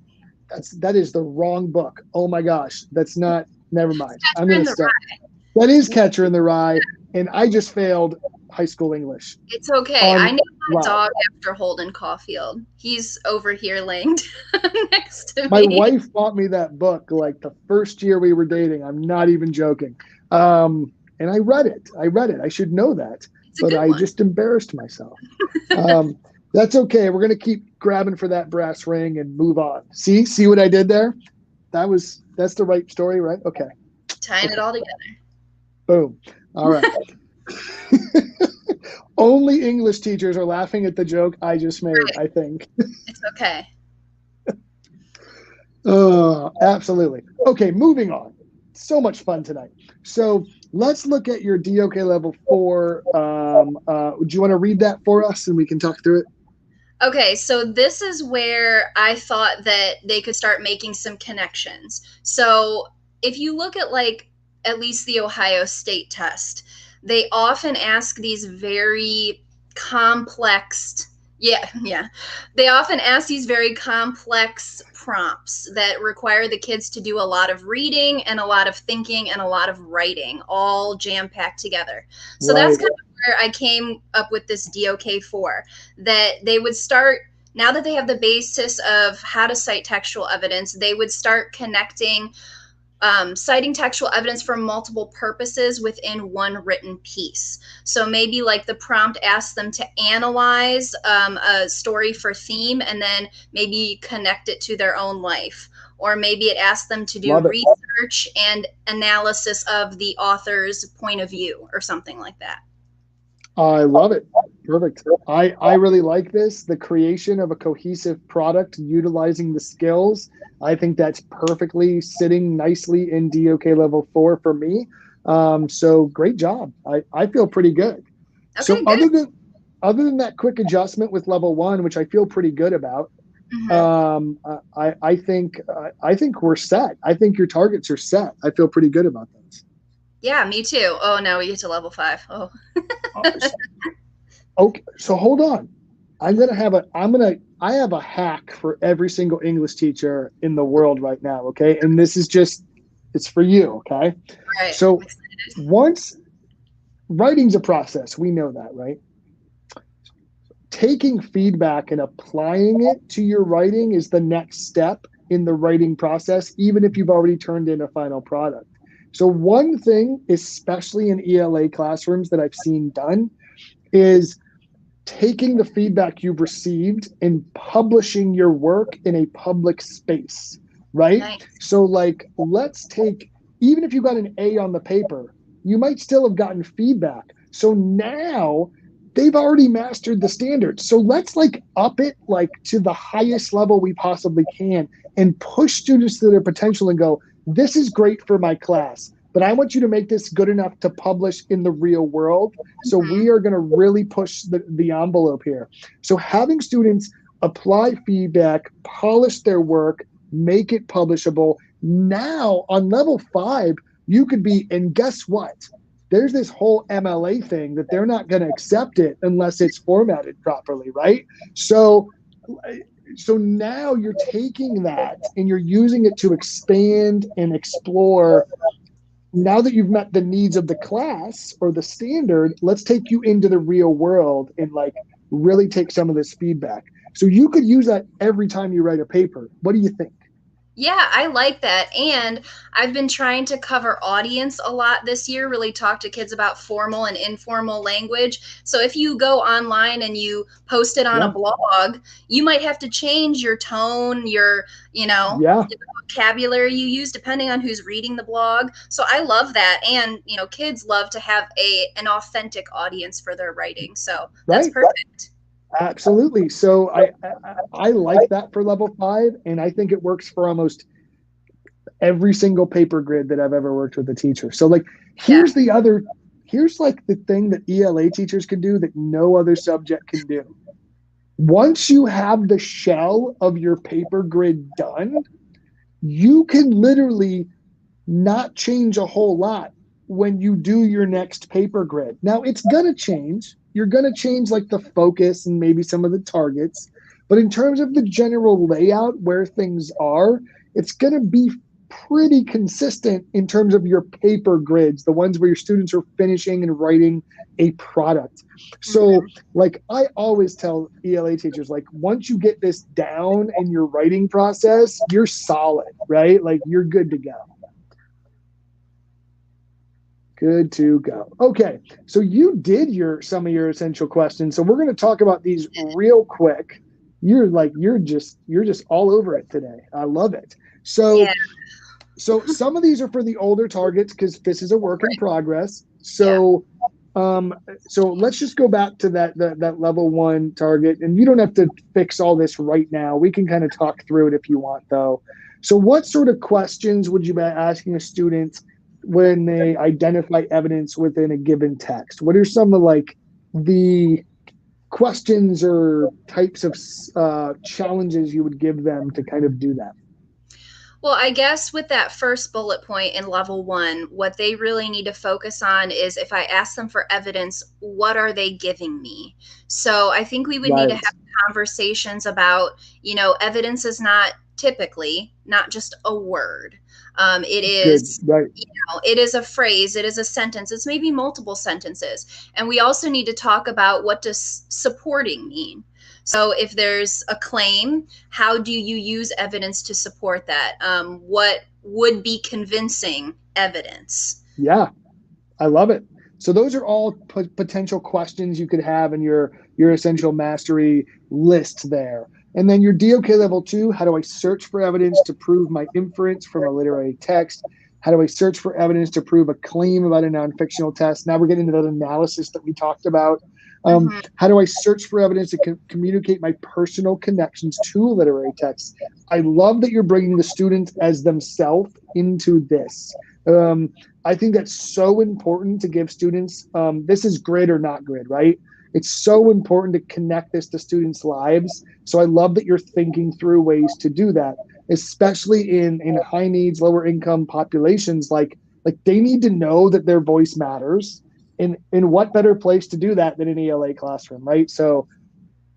that is the wrong book. Oh my gosh, that's not. Never mind. I'm Catcher gonna in the stop. Rye. That is Catcher in the Rye, and I just failed high school English It's okay. I on named my live. dog after Holden Caulfield. He's over here laying down next to My me. wife bought me that book like the first year we were dating. I'm not even joking. And I read it. I should know that, It's a but good I one. just embarrassed myself. Um, that's okay. We're gonna keep grabbing for that brass ring and move on. See what I did there? That's the right story, right? Okay. Tying it Okay. all together. Boom. All right. Only English teachers are laughing at the joke I just made, Right. I think. It's okay. Oh, absolutely. Okay, moving on. So much fun tonight. So let's look at your DOK level 4. Do you want to read that for us and we can talk through it? Okay, so this is where I thought that they could start making some connections. So if you look at like at least the Ohio State test, they often ask these very complex, yeah. They often ask these very complex prompts that require the kids to do a lot of reading and a lot of thinking and a lot of writing, all jam packed together. So that's Right. kind of where I came up with this DOK4, that they would start, now that they have the basis of how to cite textual evidence, they would start connecting citing textual evidence for multiple purposes within one written piece. So maybe like the prompt asks them to analyze a story for theme and then maybe connect it to their own life. Or maybe it asks them to do Love it. research and analysis of the author's point of view or something like that. I love it. Perfect. I really like this. The creation of a cohesive product utilizing the skills. I think that's perfectly sitting nicely in DOK level 4 for me. So great job. I feel pretty good. So Okay, good. other than that quick adjustment with level 1, which I feel pretty good about, Mm-hmm. I think we're set. I think your targets are set. I feel pretty good about those. Yeah, me too. Oh, now we get to level 5. Oh, Uh, Okay, so hold on. I have a hack for every single English teacher in the world right now, okay? And this is just it's for you, okay? right. I'm So excited. once writing's a process, we know that, right? Taking feedback and applying it to your writing is the next step in the writing process, even if you've already turned in a final product. So one thing, especially in ELA classrooms that I've seen done, is taking the feedback you've received and publishing your work in a public space, right? Nice. So, like, let's take, even if you got an A on the paper, you might still have gotten feedback. So now they've already mastered the standards. So let's like up it like to the highest level we possibly can and push students to their potential and go, this is great for my class, but I want you to make this good enough to publish in the real world. So we are going to really push the envelope here. So having students apply feedback, polish their work, make it publishable. Now on level 5, you could be, and guess what? There's this whole MLA thing that they're not going to accept it unless it's formatted properly, right? So now you're taking that and you're using it to expand and explore. Now that you've met the needs of the class or the standard, let's take you into the real world and like really take some of this feedback. So you could use that every time you write a paper. What do you think? Yeah, I like that. And I've been trying to cover audience a lot this year, really talk to kids about formal and informal language. So if you go online and you post it on a Yeah. blog, you might have to change your tone, Yeah. the vocabulary you use depending on who's reading the blog. So I love that. And, kids love to have an authentic audience for their writing. So that's Right. perfect. Absolutely. So I like that for level 5, and I think it works for almost every single paper grid that I've ever worked with a teacher. So like Yeah. here's like the thing that ELA teachers can do that no other subject can do. Once you have the shell of your paper grid done, you can literally not change a whole lot when you do your next paper grid. Now it's going to change. you're going to change like the focus and maybe some of the targets. But in terms of the general layout where things are, it's going to be pretty consistent in terms of your paper grids, the ones where your students are finishing and writing a product. So, like I always tell ELA teachers, like once you get this down in your writing process, you're solid, right? Like you're good to go. Good to go. Okay, so you did some of your essential questions. So we're going to talk about these real quick. You're just all over it today. I love it. So Yeah. so some of these are for the older targets because this is a work in progress. Yeah. So let's just go back to that level 1 target, and you don't have to fix all this right now. We can kind of talk through it if you want, though. So what sort of questions would you be asking a student when they identify evidence within a given text? What are some of like the questions or types of challenges you would give them to kind of do that? Well, I guess with that first bullet point in level 1, what they really need to focus on is if I ask them for evidence, what are they giving me? So I think we would need to Right. have conversations about, evidence is not typically not just a word. It Good. is, Right. it is a phrase, it is a sentence, it's maybe multiple sentences. And we also need to talk about what does supporting mean? So if there's a claim, how do you use evidence to support that? What would be convincing evidence? Yeah. I love it. So those are all potential questions you could have in your essential mastery list there. And then your DOK level 2, how do I search for evidence to prove my inference from a literary text? How do I search for evidence to prove a claim about a non-fictional text? Now we're getting into that analysis that we talked about. Mm-hmm. How do I search for evidence to communicate my personal connections to a literary text? I love that you're bringing the students as themselves into this. I think that's so important to give students. This is grid or not grid, right? It's so important to connect this to students' lives. So I love that you're thinking through ways to do that, especially in high needs, lower income populations. Like they need to know that their voice matters. In what better place to do that than an ELA classroom, right? So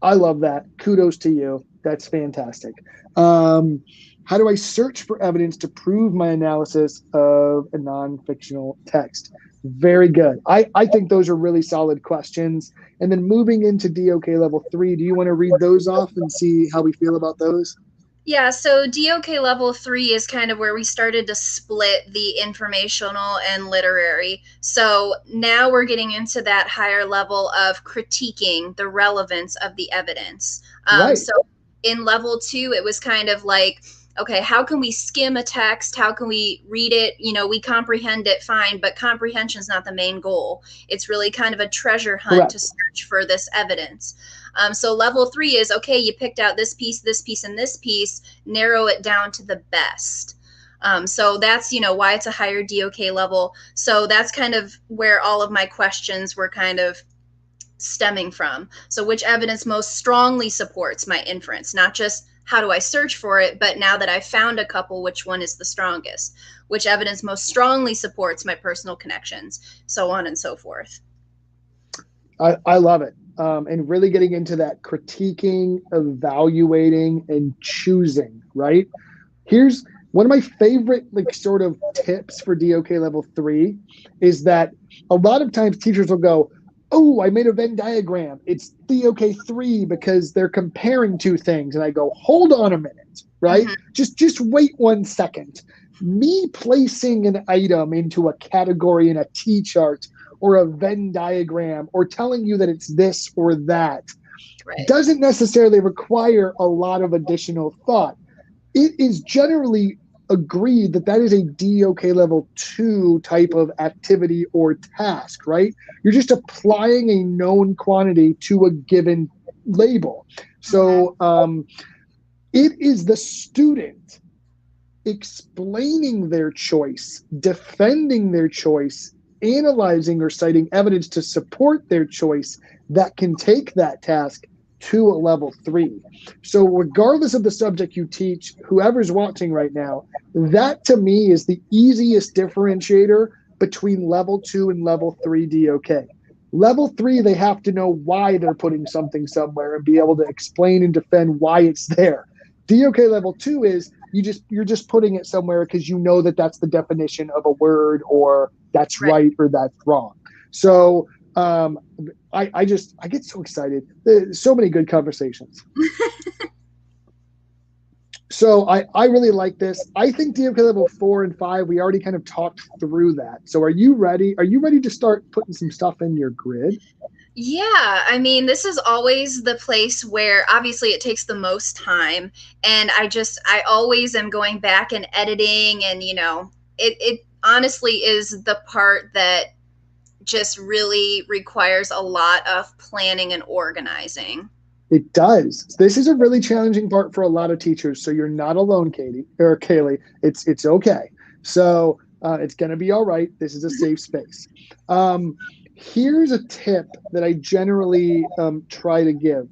I love that. Kudos to you. That's fantastic. How do I search for evidence to prove my analysis of a non-fictional text? Very good. I think those are really solid questions. And then moving into DOK level 3, do you want to read those off and see how we feel about those? Yeah, so DOK level 3 is kind of where we started to split the informational and literary. So now we're getting into that higher level of critiquing the relevance of the evidence. Right. So in level 2, it was kind of like, okay, how can we skim a text? How can we read it? We comprehend it fine, but comprehension is not the main goal. It's really kind of a treasure hunt to Correct. search for this evidence. So level 3 is, okay, you picked out this piece, and this piece, narrow it down to the best. So that's, why it's a higher DOK level. So that's kind of where all of my questions were kind of stemming from. So which evidence most strongly supports my inference? Not just how do I search for it, but now that I've found a couple, which one is the strongest? Which evidence most strongly supports my personal connections? So on and so forth. I love it. And really getting into that critiquing, evaluating, and choosing, right? Here's one of my favorite like sort of tips for DOK level 3 is that a lot of times teachers will go, oh, I made a Venn diagram. It's DOK 3 because they're comparing two things. And I go, hold on a minute, right? Mm-hmm. Just wait 1 second. Me placing an item into a category in a T-chart or a Venn diagram or telling you that it's this or that Right. doesn't necessarily require a lot of additional thought. It is generally agreed that that is a DOK level 2 type of activity or task, right? You're just applying a known quantity to a given label. So it is the student explaining their choice, defending their choice, analyzing or citing evidence to support their choice that can take that task to a level 3. So regardless of the subject you teach, whoever's watching right now, that to me is the easiest differentiator between level 2 and level 3 DOK. Level 3, they have to know why they're putting something somewhere and be able to explain and defend why it's there. DOK level 2 is you're just putting it somewhere because you know that that's the definition of a word, or that's Right. right or that's wrong. So I get so excited. There's so many good conversations. So I really like this. I think DOK level 4 and 5, we already kind of talked through that. So are you ready? Are you ready to start putting some stuff in your grid? Yeah, I mean, this is always the place where obviously it takes the most time. And I always am going back and editing. And, it honestly is the part that just really requires a lot of planning and organizing. It does. This is a really challenging part for a lot of teachers. So you're not alone, Katie or Kaylee. It's okay. So it's going to be all right. This is a safe space. Here's a tip that I generally try to give.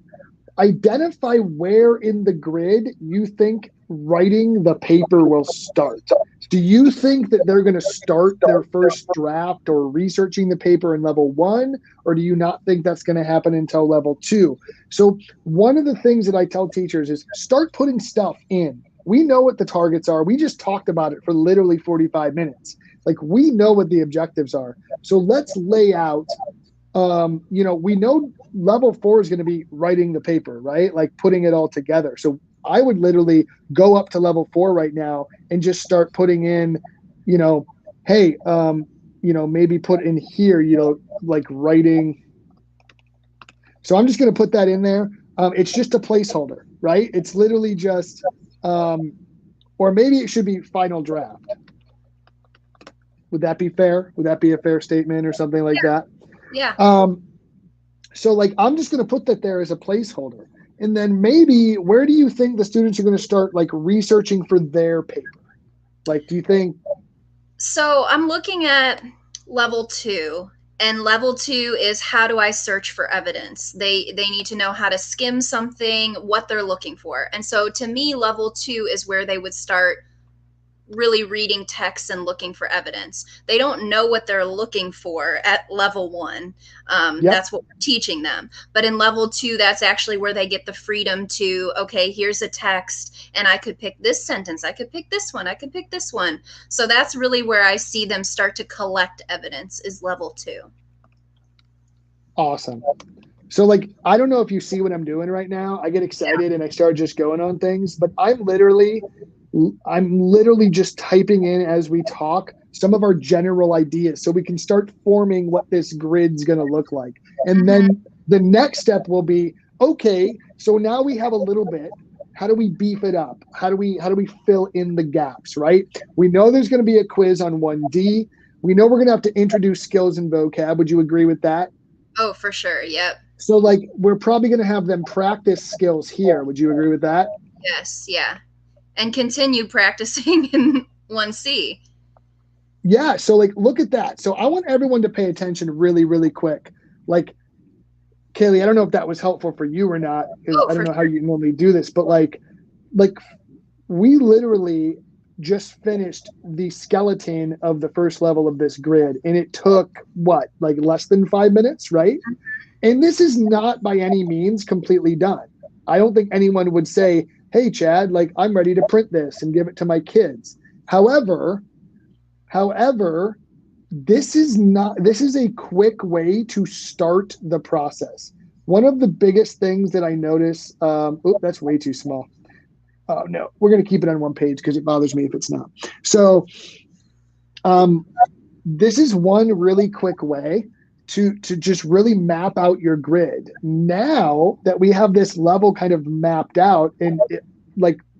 Identify where in the grid you think writing the paper will start. Do you think that they're going to start their first draft or researching the paper in level 1, or do you not think that's going to happen until level 2? So one of the things that I tell teachers is start putting stuff in. We know what the targets are. We just talked about it for literally 45 minutes. Like, we know what the objectives are. So let's lay out, we know level 4 is going to be writing the paper, right? Like putting it all together. So I would literally go up to level 4 right now and just start putting in, hey, maybe put in here, like writing. So I'm just going to put that in there. It's just a placeholder, right? It's literally just, or maybe it should be final draft. Would that be fair? Would that be a fair statement or something like that? Yeah. So like, I'm just going to put that there as a placeholder. And then maybe where do you think the students are going to start like researching for their paper? Like, do you think? So I'm looking at level 2, and level 2 is how do I search for evidence? They need to know how to skim something, what they're looking for. And so to me, level 2 is where they would start really reading texts and looking for evidence. They don't know what they're looking for at level 1. Yep. That's what we're teaching them. But in level 2, that's actually where they get the freedom to, okay, here's a text, and I could pick this sentence, I could pick this one, I could pick this one. So that's really where I see them start to collect evidence, is level 2. Awesome. So like, I don't know if you see what I'm doing right now. I get excited and I start just going on things, but I'm literally just typing in as we talk some of our general ideas so we can start forming what this grid's going to look like. And then the next step will be, okay, so now we have a little bit. How do we beef it up? How do we fill in the gaps, right? We know there's going to be a quiz on 1D. We know we're going to have to introduce skills and vocab. Would you agree with that? Oh, for sure. Yep. So like, we're probably going to have them practice skills here. Would you agree with that? Yes. Yeah. And continue practicing in 1C. Yeah. So like, look at that. So I want everyone to pay attention really, really quick. Like, Kaylee, I don't know if that was helpful for you or not, because I don't know how you normally do this, but like we literally just finished the skeleton of the first level of this grid, and it took what, like less than 5 minutes, right? And this is not by any means completely done. I don't think anyone would say, hey, Chad, like, I'm ready to print this and give it to my kids. However, this is a quick way to start the process. One of the biggest things that I notice, that's way too small. Oh no, we're going to keep it on one page because it bothers me if it's not. So this is one really quick way to just really map out your grid. Now that we have this level kind of mapped out, and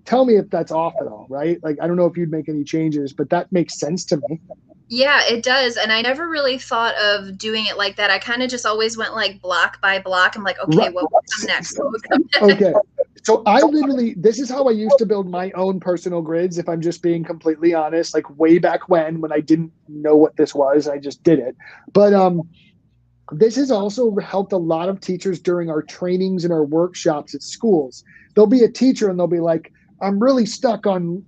tell me if that's off at all, right? Like, I don't know if you'd make any changes, but that makes sense to me. Yeah, it does. And I never really thought of doing it like that. I kind of just always went like block by block. I'm like, okay, right. what will come next? What will come next? Okay. So this is how I used to build my own personal grids, if I'm just being completely honest, like way back when I didn't know what this was, I just did it. But this has also helped a lot of teachers during our trainings and our workshops at schools. There'll be a teacher and they'll be like, I'm really stuck on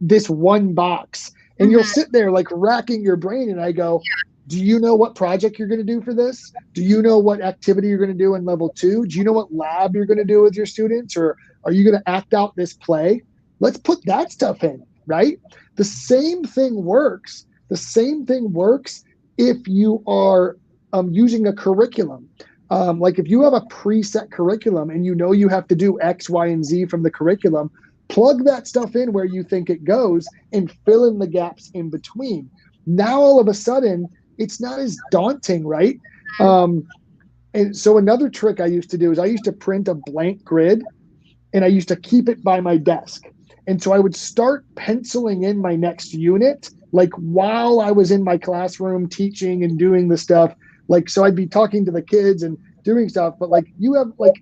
this one box. And you'll sit there like racking your brain, and I go, Do you know what project you're going to do for this? Do you know what activity you're going to do in level 2? Do you know what lab you're going to do with your students? Or are you going to act out this play? Let's put that stuff in, right? The same thing works. The same thing works if you are using a curriculum. Like if you have a preset curriculum and you know you have to do X, Y, and Z from the curriculum, plug that stuff in where you think it goes and fill in the gaps in between. Now all of a sudden, it's not as daunting, right? And so another trick I used to do is I used to print a blank grid and I used to keep it by my desk. And so I would start penciling in my next unit, like while I was in my classroom teaching and doing the stuff. Like, so I'd be talking to the kids and doing stuff, but like you have like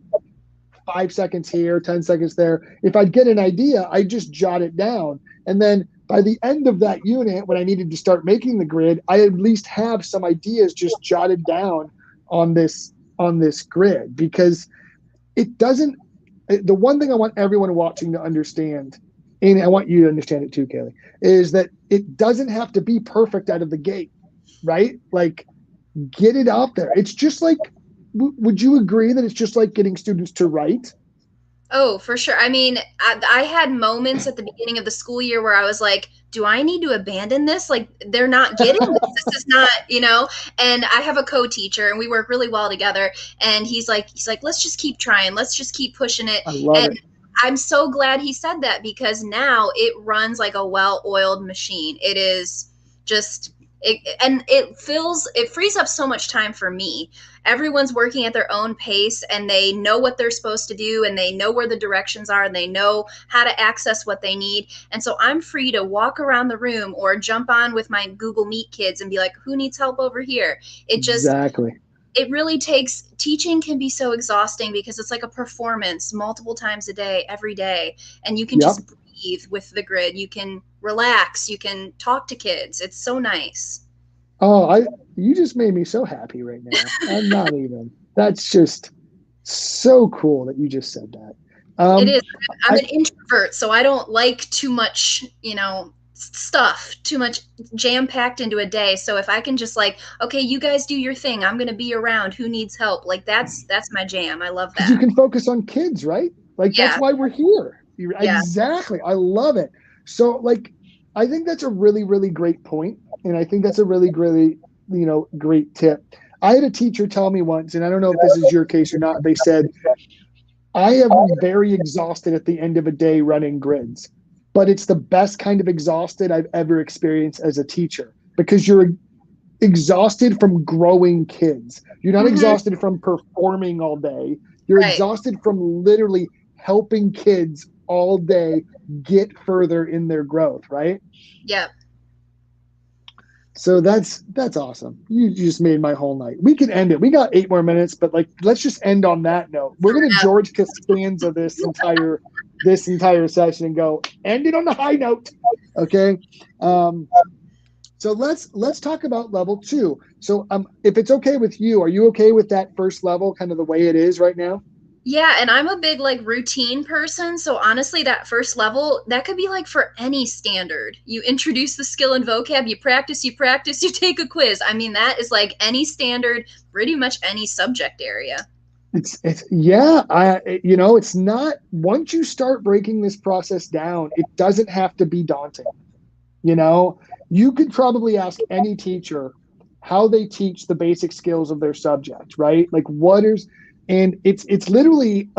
5 seconds here, 10 seconds there. If I'd get an idea, I just jot it down. And then by the end of that unit, when I needed to start making the grid, I at least have some ideas just jotted down on this grid, because it doesn't, the one thing I want everyone watching to understand, and I want you to understand it too, Kaylee, is that it doesn't have to be perfect out of the gate, right? Like, get it out there. It's just like, would you agree that it's just like getting students to write? Oh, for sure. I mean, I had moments at the beginning of the school year where I was like, do I need to abandon this? Like, they're not getting this. This is not, and I have a co-teacher and we work really well together. And he's like, let's just keep trying. Let's just keep pushing it. I love And it. I'm so glad he said that, because now it runs like a well-oiled machine. It is just it frees up so much time for me. Everyone's working at their own pace and they know what they're supposed to do and they know where the directions are and they know how to access what they need. And so I'm free to walk around the room or jump on with my Google Meet kids and be like, who needs help over here? Exactly. It really takes, teaching can be so exhausting because it's like a performance multiple times a day, every day. And you can Yep. just breathe with the grid. You can relax. You can talk to kids. It's so nice. Oh, you just made me so happy right now. I'm not even. That's just so cool that you just said that. It Um, is. I'm I an introvert, so I don't like too much, stuff, too much jam packed into a day. So if I can just like, okay, you guys do your thing. I'm going to be around. Who needs help? Like that's my jam. I love because you that. can focus on kids, right? Like that's Yeah. why we're here. Yeah. Exactly. I love it. So like, I think that's a really, really great point, and I think that's a really, really, great tip. I had a teacher tell me once, and I don't know if this is your case or not. They said, I am very exhausted at the end of a day running grids, but it's the best kind of exhausted I've ever experienced as a teacher, because you're exhausted from growing kids. You're not Hmm. exhausted from performing all day. You're Right. exhausted from literally helping kids all day get further in their growth, right? Yep. So that's awesome. You just made my whole night. We can end it. We got 8 more minutes, but like let's just end on that note. We're gonna Yep. George Costanza this entire session and go end it on a high note. Okay. Um, so let's talk about level 2. So if it's okay with you, are you okay with that first level, kind of the way it is right now? Yeah, and I'm a big like routine person, so honestly that first level, that could be like for any standard. You introduce the skill and vocab, you practice, you take a quiz. I mean, that is like any standard, pretty much any subject area. It's yeah, it's not, once you start breaking this process down, it doesn't have to be daunting. You know, you could probably ask any teacher how they teach the basic skills of their subject, right? Like what is, and it's literally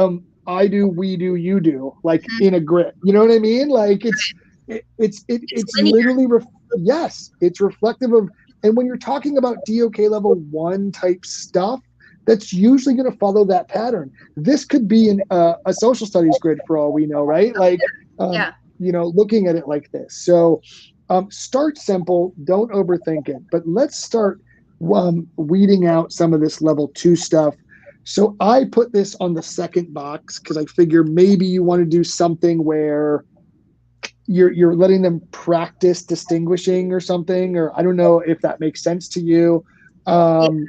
I do, we do, you do, like in a grid. You know what I mean? Like It's it's linear. literally yes, it's reflective of, and when you're talking about DOK level 1 type stuff, that's usually going to follow that pattern. This could be a social studies grid for all we know, right? Like Yeah. looking at it like this. So start simple, don't overthink it, but let's start weeding out some of this level 2 stuff. So I put this on the second box because I figure maybe you want to do something where you're letting them practice distinguishing or something, or I don't know if that makes sense to you. Yeah. Um,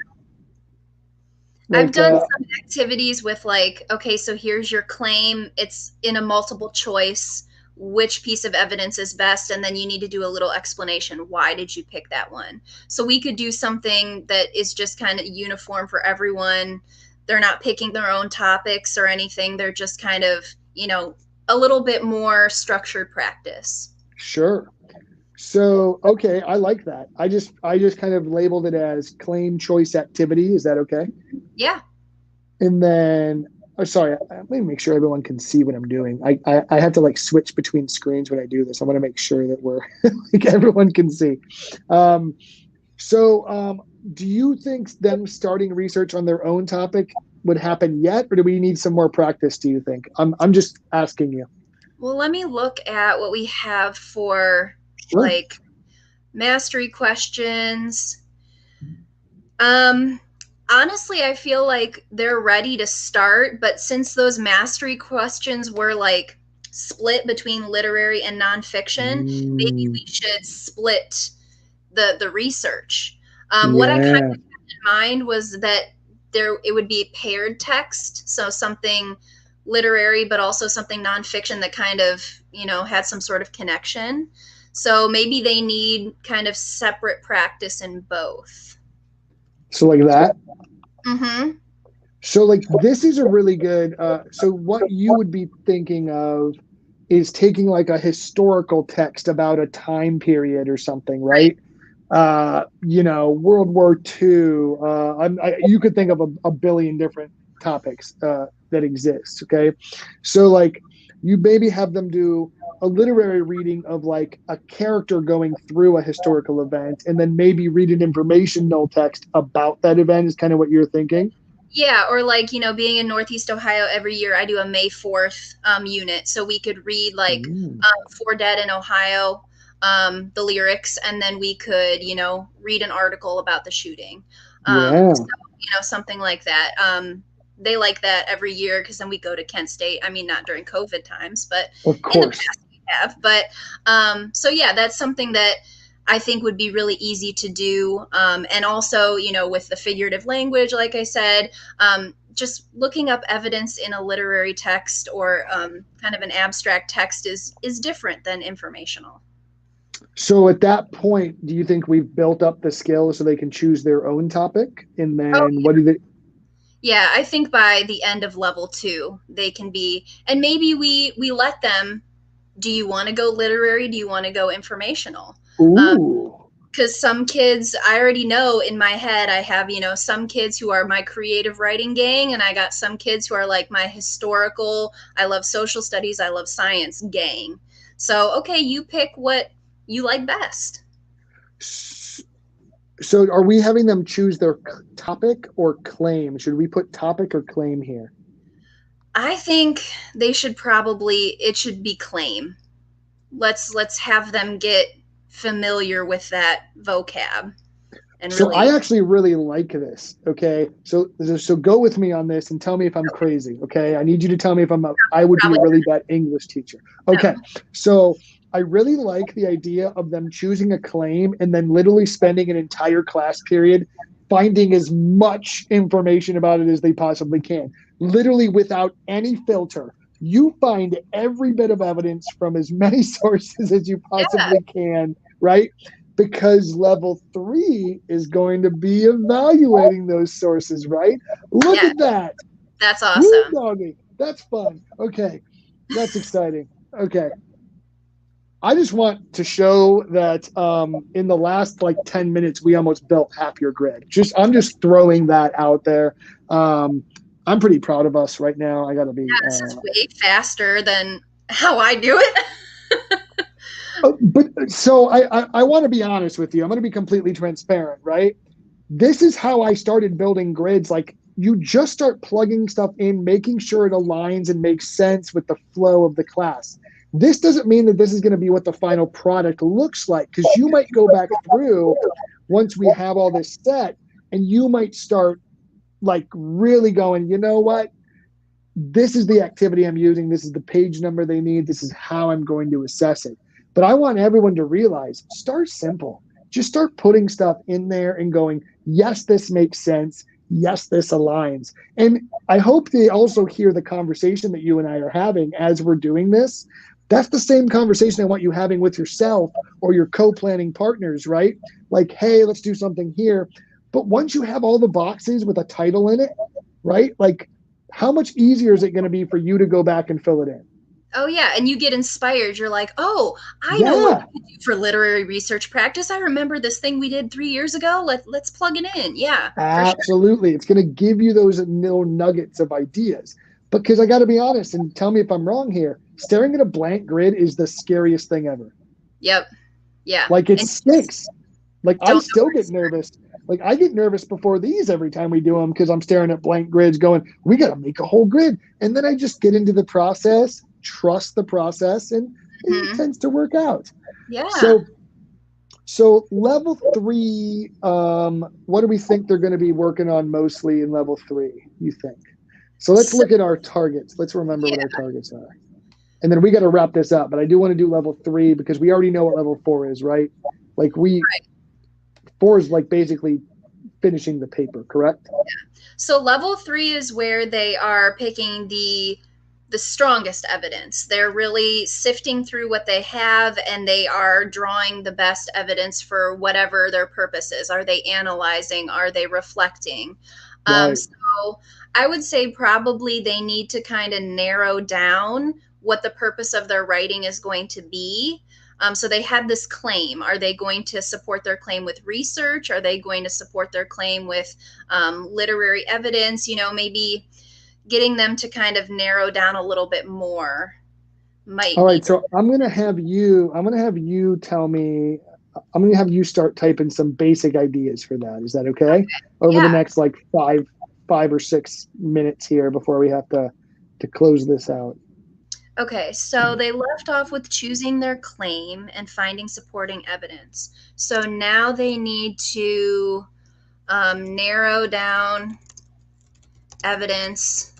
I've like done some activities with like, okay, so here's your claim. It's in a multiple choice which piece of evidence is best, and then you need to do a little explanation. Why did you pick that one? So we could do something that is just kind of uniform for everyone. They're not picking their own topics or anything. They're just kind of, a little bit more structured practice. Sure. So, okay, I like that. I just kind of labeled it as claim choice activity. Is that okay? Yeah. And then, sorry, let me make sure everyone can see what I'm doing. I have to like switch between screens when I do this. I want to make sure that we're like everyone can see. Do you think them starting research on their own topic would happen yet, or do we need some more practice, do you think? I'm just asking you. Well, let me look at what we have for Sure. like mastery questions. Honestly, I feel like they're ready to start, but since those mastery questions were like split between literary and nonfiction, maybe we should split the research. What I kind of had in mind was that it would be paired text, so something literary but also something nonfiction that kind of had some sort of connection. So maybe they need kind of separate practice in both. So like that. Mm-hmm. So like this is a really good. So what you would be thinking of is taking like a historical text about a time period or something, right? World War II. You could think of a billion different topics that exist. Okay, so like you maybe have them do a literary reading of like a character going through a historical event, and then maybe read an informational text about that event. Is kind of what you're thinking. Yeah, or like, being in Northeast Ohio every year, I do a May 4th unit. So we could read like For Dead in Ohio, the lyrics, and then we could, read an article about the shooting. So, something like that. They like that every year because then we go to Kent State. I mean, not during COVID times, but of course. In the past we have. But so yeah, that's something that I think would be really easy to do. And also, with the figurative language, like I said, just looking up evidence in a literary text or kind of an abstract text is different than informational. So at that point, do you think we've built up the skills so they can choose their own topic? And then what do they? Yeah, I think by the end of level 2, they can be, and maybe we let them, do you want to go literary? Do you want to go informational? Ooh. Because some kids, I already know in my head, I have, some kids who are my creative writing gang, and I got some kids who are like my historical, I love social studies, I love science gang. So, okay, you pick what you like best. So are we having them choose their topic or claim? Should we put topic or claim here? I think it should be claim. Let's have them get familiar with that vocab. And so I actually really like this. Okay, so go with me on this and tell me if I'm crazy. Okay, I need you to tell me if I would be a really bad English teacher. Okay, so I really like the idea of them choosing a claim and then literally spending an entire class period finding as much information about it as they possibly can, literally without any filter. You find every bit of evidence from as many sources as you possibly can, right? Because level 3 is going to be evaluating those sources, right? Look at that. That's awesome. Doggy. That's fun. Okay. That's exciting. Okay. I just want to show that in the last like 10 minutes, we almost built half your grid. I'm just throwing that out there. I'm pretty proud of us right now. I got to be. This is way faster than how I do it. But so I want to be honest with you. I'm going to be completely transparent, right? This is how I started building grids. Like you just start plugging stuff in, making sure it aligns and makes sense with the flow of the class. This doesn't mean that this is going to be what the final product looks like, because you might go back through once we have all this set and you might start like really going, you know what? This is the activity I'm using. This is the page number they need. This is how I'm going to assess it. But I want everyone to realize, start simple. Just start putting stuff in there and going, yes, this makes sense. Yes, this aligns. And I hope they also hear the conversation that you and I are having as we're doing this, That's the same conversation I want you having with yourself or your co-planning partners, right? Like, hey, let's do something here. But once you have all the boxes with a title in it, right? Like, how much easier is it going to be for you to go back and fill it in? Oh yeah, and you get inspired. You're like, oh, I know what Yeah, we could do for literary research practice. I remember this thing we did 3 years ago. Let's plug it in. Yeah, for sure. absolutely. It's going to give you those little nuggets of ideas. Because I got to be honest and tell me if I'm wrong here. Staring at a blank grid is the scariest thing ever. Yep. Yeah. Like it And you just stinks. Like I don't know still where to get start. nervous. Like I get nervous before these every time we do them because I'm staring at blank grids going, we got to make a whole grid. And then I just get into the process, trust the process, and it Mhm. tends to work out. Yeah. So level three, what do we think they're going to be working on mostly in level three, you think? So let's So look at our targets. Let's remember what yeah. our targets are. And then we got to wrap this up, but I do want to do level three because we already know what level four is, right? Like four is like basically finishing the paper, correct? So level 3 is where they are picking the strongest evidence. They're really sifting through what they have and they are drawing the best evidence for whatever their purpose is. Are they analyzing? Are they reflecting? Right. So I would say probably they need to kind of narrow down what the purpose of their writing is going to be. So they have this claim. Are they going to support their claim with research? Are they going to support their claim with literary evidence? Maybe getting them to kind of narrow down a little bit more might All be. right. So I'm gonna have you tell me, I'm gonna have you start typing some basic ideas for that. Is that okay? Over the Yeah. next like 5 or 6 minutes here before we have to close this out. Okay, so they left off with choosing their claim and finding supporting evidence. So now they need to narrow down evidence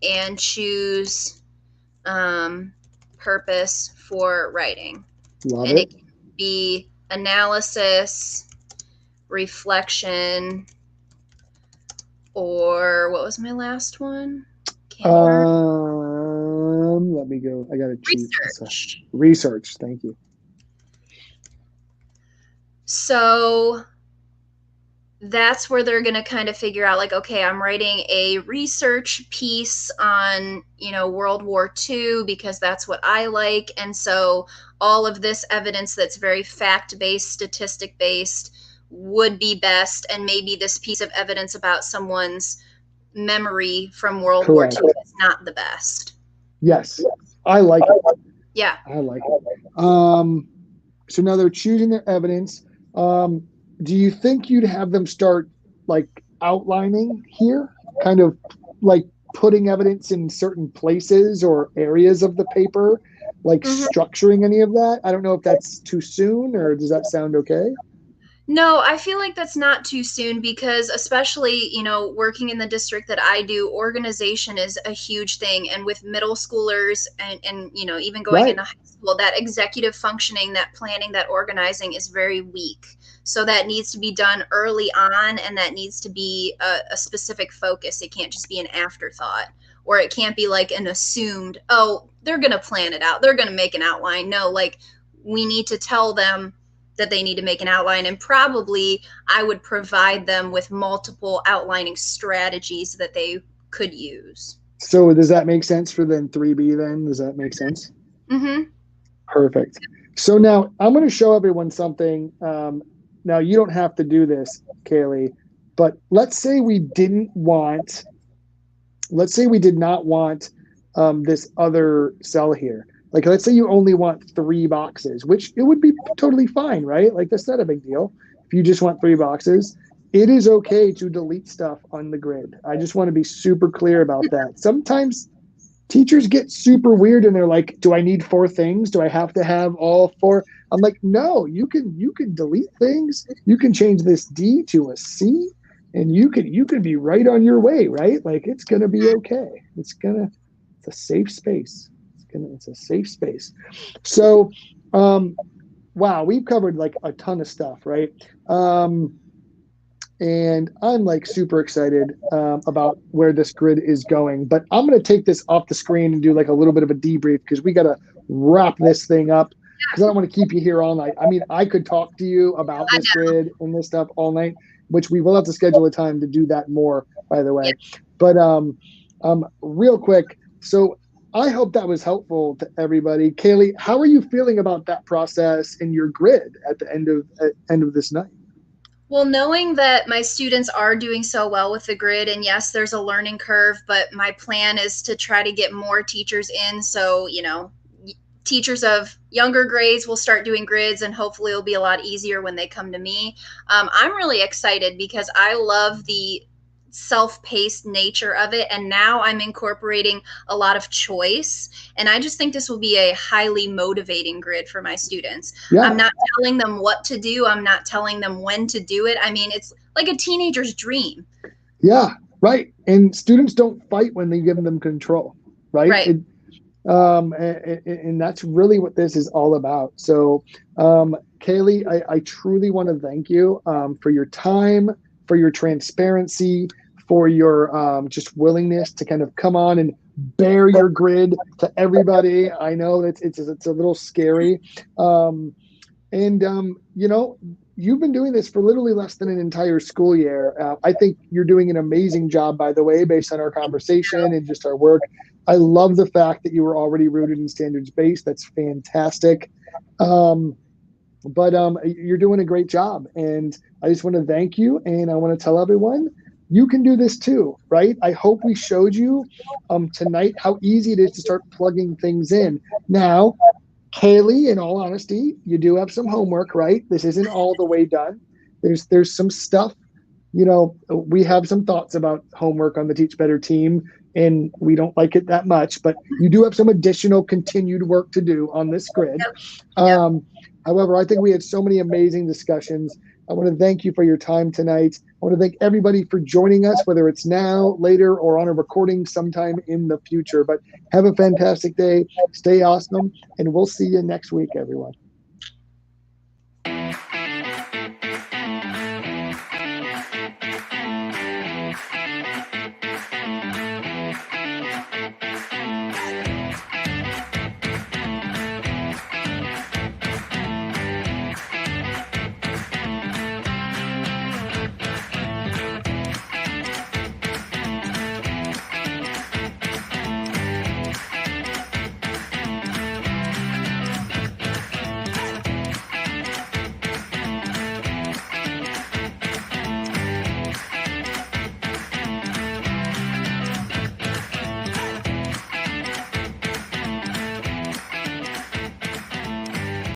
and choose um, purpose for writing. Love And it it. can be analysis, reflection, or what was my last one? Can't remember. Let me go. I gotta cheat. So, Research. research. Thank you. So that's where they're going to kind of figure out like, okay, I'm writing a research piece on World War II because that's what I like, and so all of this evidence that's very fact-based, statistic-based would be best, and maybe this piece of evidence about someone's memory from World War Correct. II is not the best. Yes, I like it. Yeah. I like it. So now they're choosing their evidence. Do you think you'd have them start like outlining here, kind of like putting evidence in certain places or areas of the paper, like Mhm. structuring any of that? I don't know if that's too soon or does that sound okay? No, I feel like that's not too soon because, especially, working in the district that I do, organization is a huge thing. And with middle schoolers and even going Right. into high school, that executive functioning, that planning, that organizing is very weak. So that needs to be done early on and that needs to be a specific focus. It can't just be an afterthought or it can't be like an assumed, oh, they're going to plan it out. They're going to make an outline. No, like we need to tell them that they need to make an outline, and probably I would provide them with multiple outlining strategies that they could use. So does that make sense for then 3B then? Does that make sense? Mm-hmm. Perfect. So now I'm going to show everyone something. Now you don't have to do this, Kaylee, but let's say we did not want this other cell here. Like, let's say you only want 3 boxes, which it would be totally fine, right? Like, that's not a big deal. If you just want 3 boxes, it is okay to delete stuff on the grid. I just want to be super clear about that. Sometimes teachers get super weird and they're like, do I need 4 things? Do I have to have all 4? I'm like, no, you can delete things. You can change this D to a C and you can be right on your way, right? Like it's gonna be okay. It's a safe space. It's a safe space. So wow, we've covered like a ton of stuff, right? And I'm like super excited about where this grid is going. But I'm going to take this off the screen and do like a little bit of a debrief because we got to wrap this thing up because I don't want to keep you here all night. I mean, I could talk to you about I this know. grid and this stuff all night, which we will have to schedule a time to do that more, by the Yeah. way. But real quick, so I hope that was helpful to everybody. Kaylee, how are you feeling about that process in your grid at the end of this night? Well, knowing that my students are doing so well with the grid, and yes, there's a learning curve, but my plan is to try to get more teachers in. So, teachers of younger grades will start doing grids, and hopefully it'll be a lot easier when they come to me. I'm really excited because I love the self-paced nature of it, and now I'm incorporating a lot of choice, and I just think this will be a highly motivating grid for my students. I'm Yeah, not telling them what to do, I'm not telling them when to do it. I mean, it's like a teenager's dream. yeah, right. And students don't fight when they give them control, right? Right. And that's really what this is all about. So, Kaylee, I truly want to thank you for your time, for your transparency, for your just willingness to kind of come on and bear your grid to everybody. I know that it's a little scary, and you've been doing this for literally less than an entire school year. I think you're doing an amazing job, by the way, based on our conversation and just our work. I love the fact that you were already rooted in standards based. That's fantastic. But you're doing a great job, and I just want to thank you. And I want to tell everyone you can do this too, right? I hope we showed you tonight how easy it is to start plugging things in. Now, Kaylee, in all honesty, you do have some homework, right? This isn't all the way done. There's some stuff, we have some thoughts about homework on the Teach Better team, and we don't like it that much, but you do have some additional continued work to do on this grid. Yep. Yep. However, I think we had so many amazing discussions. I want to thank you for your time tonight. I want to thank everybody for joining us, whether it's now, later, or on a recording sometime in the future. But have a fantastic day. Stay awesome, and we'll see you next week, everyone.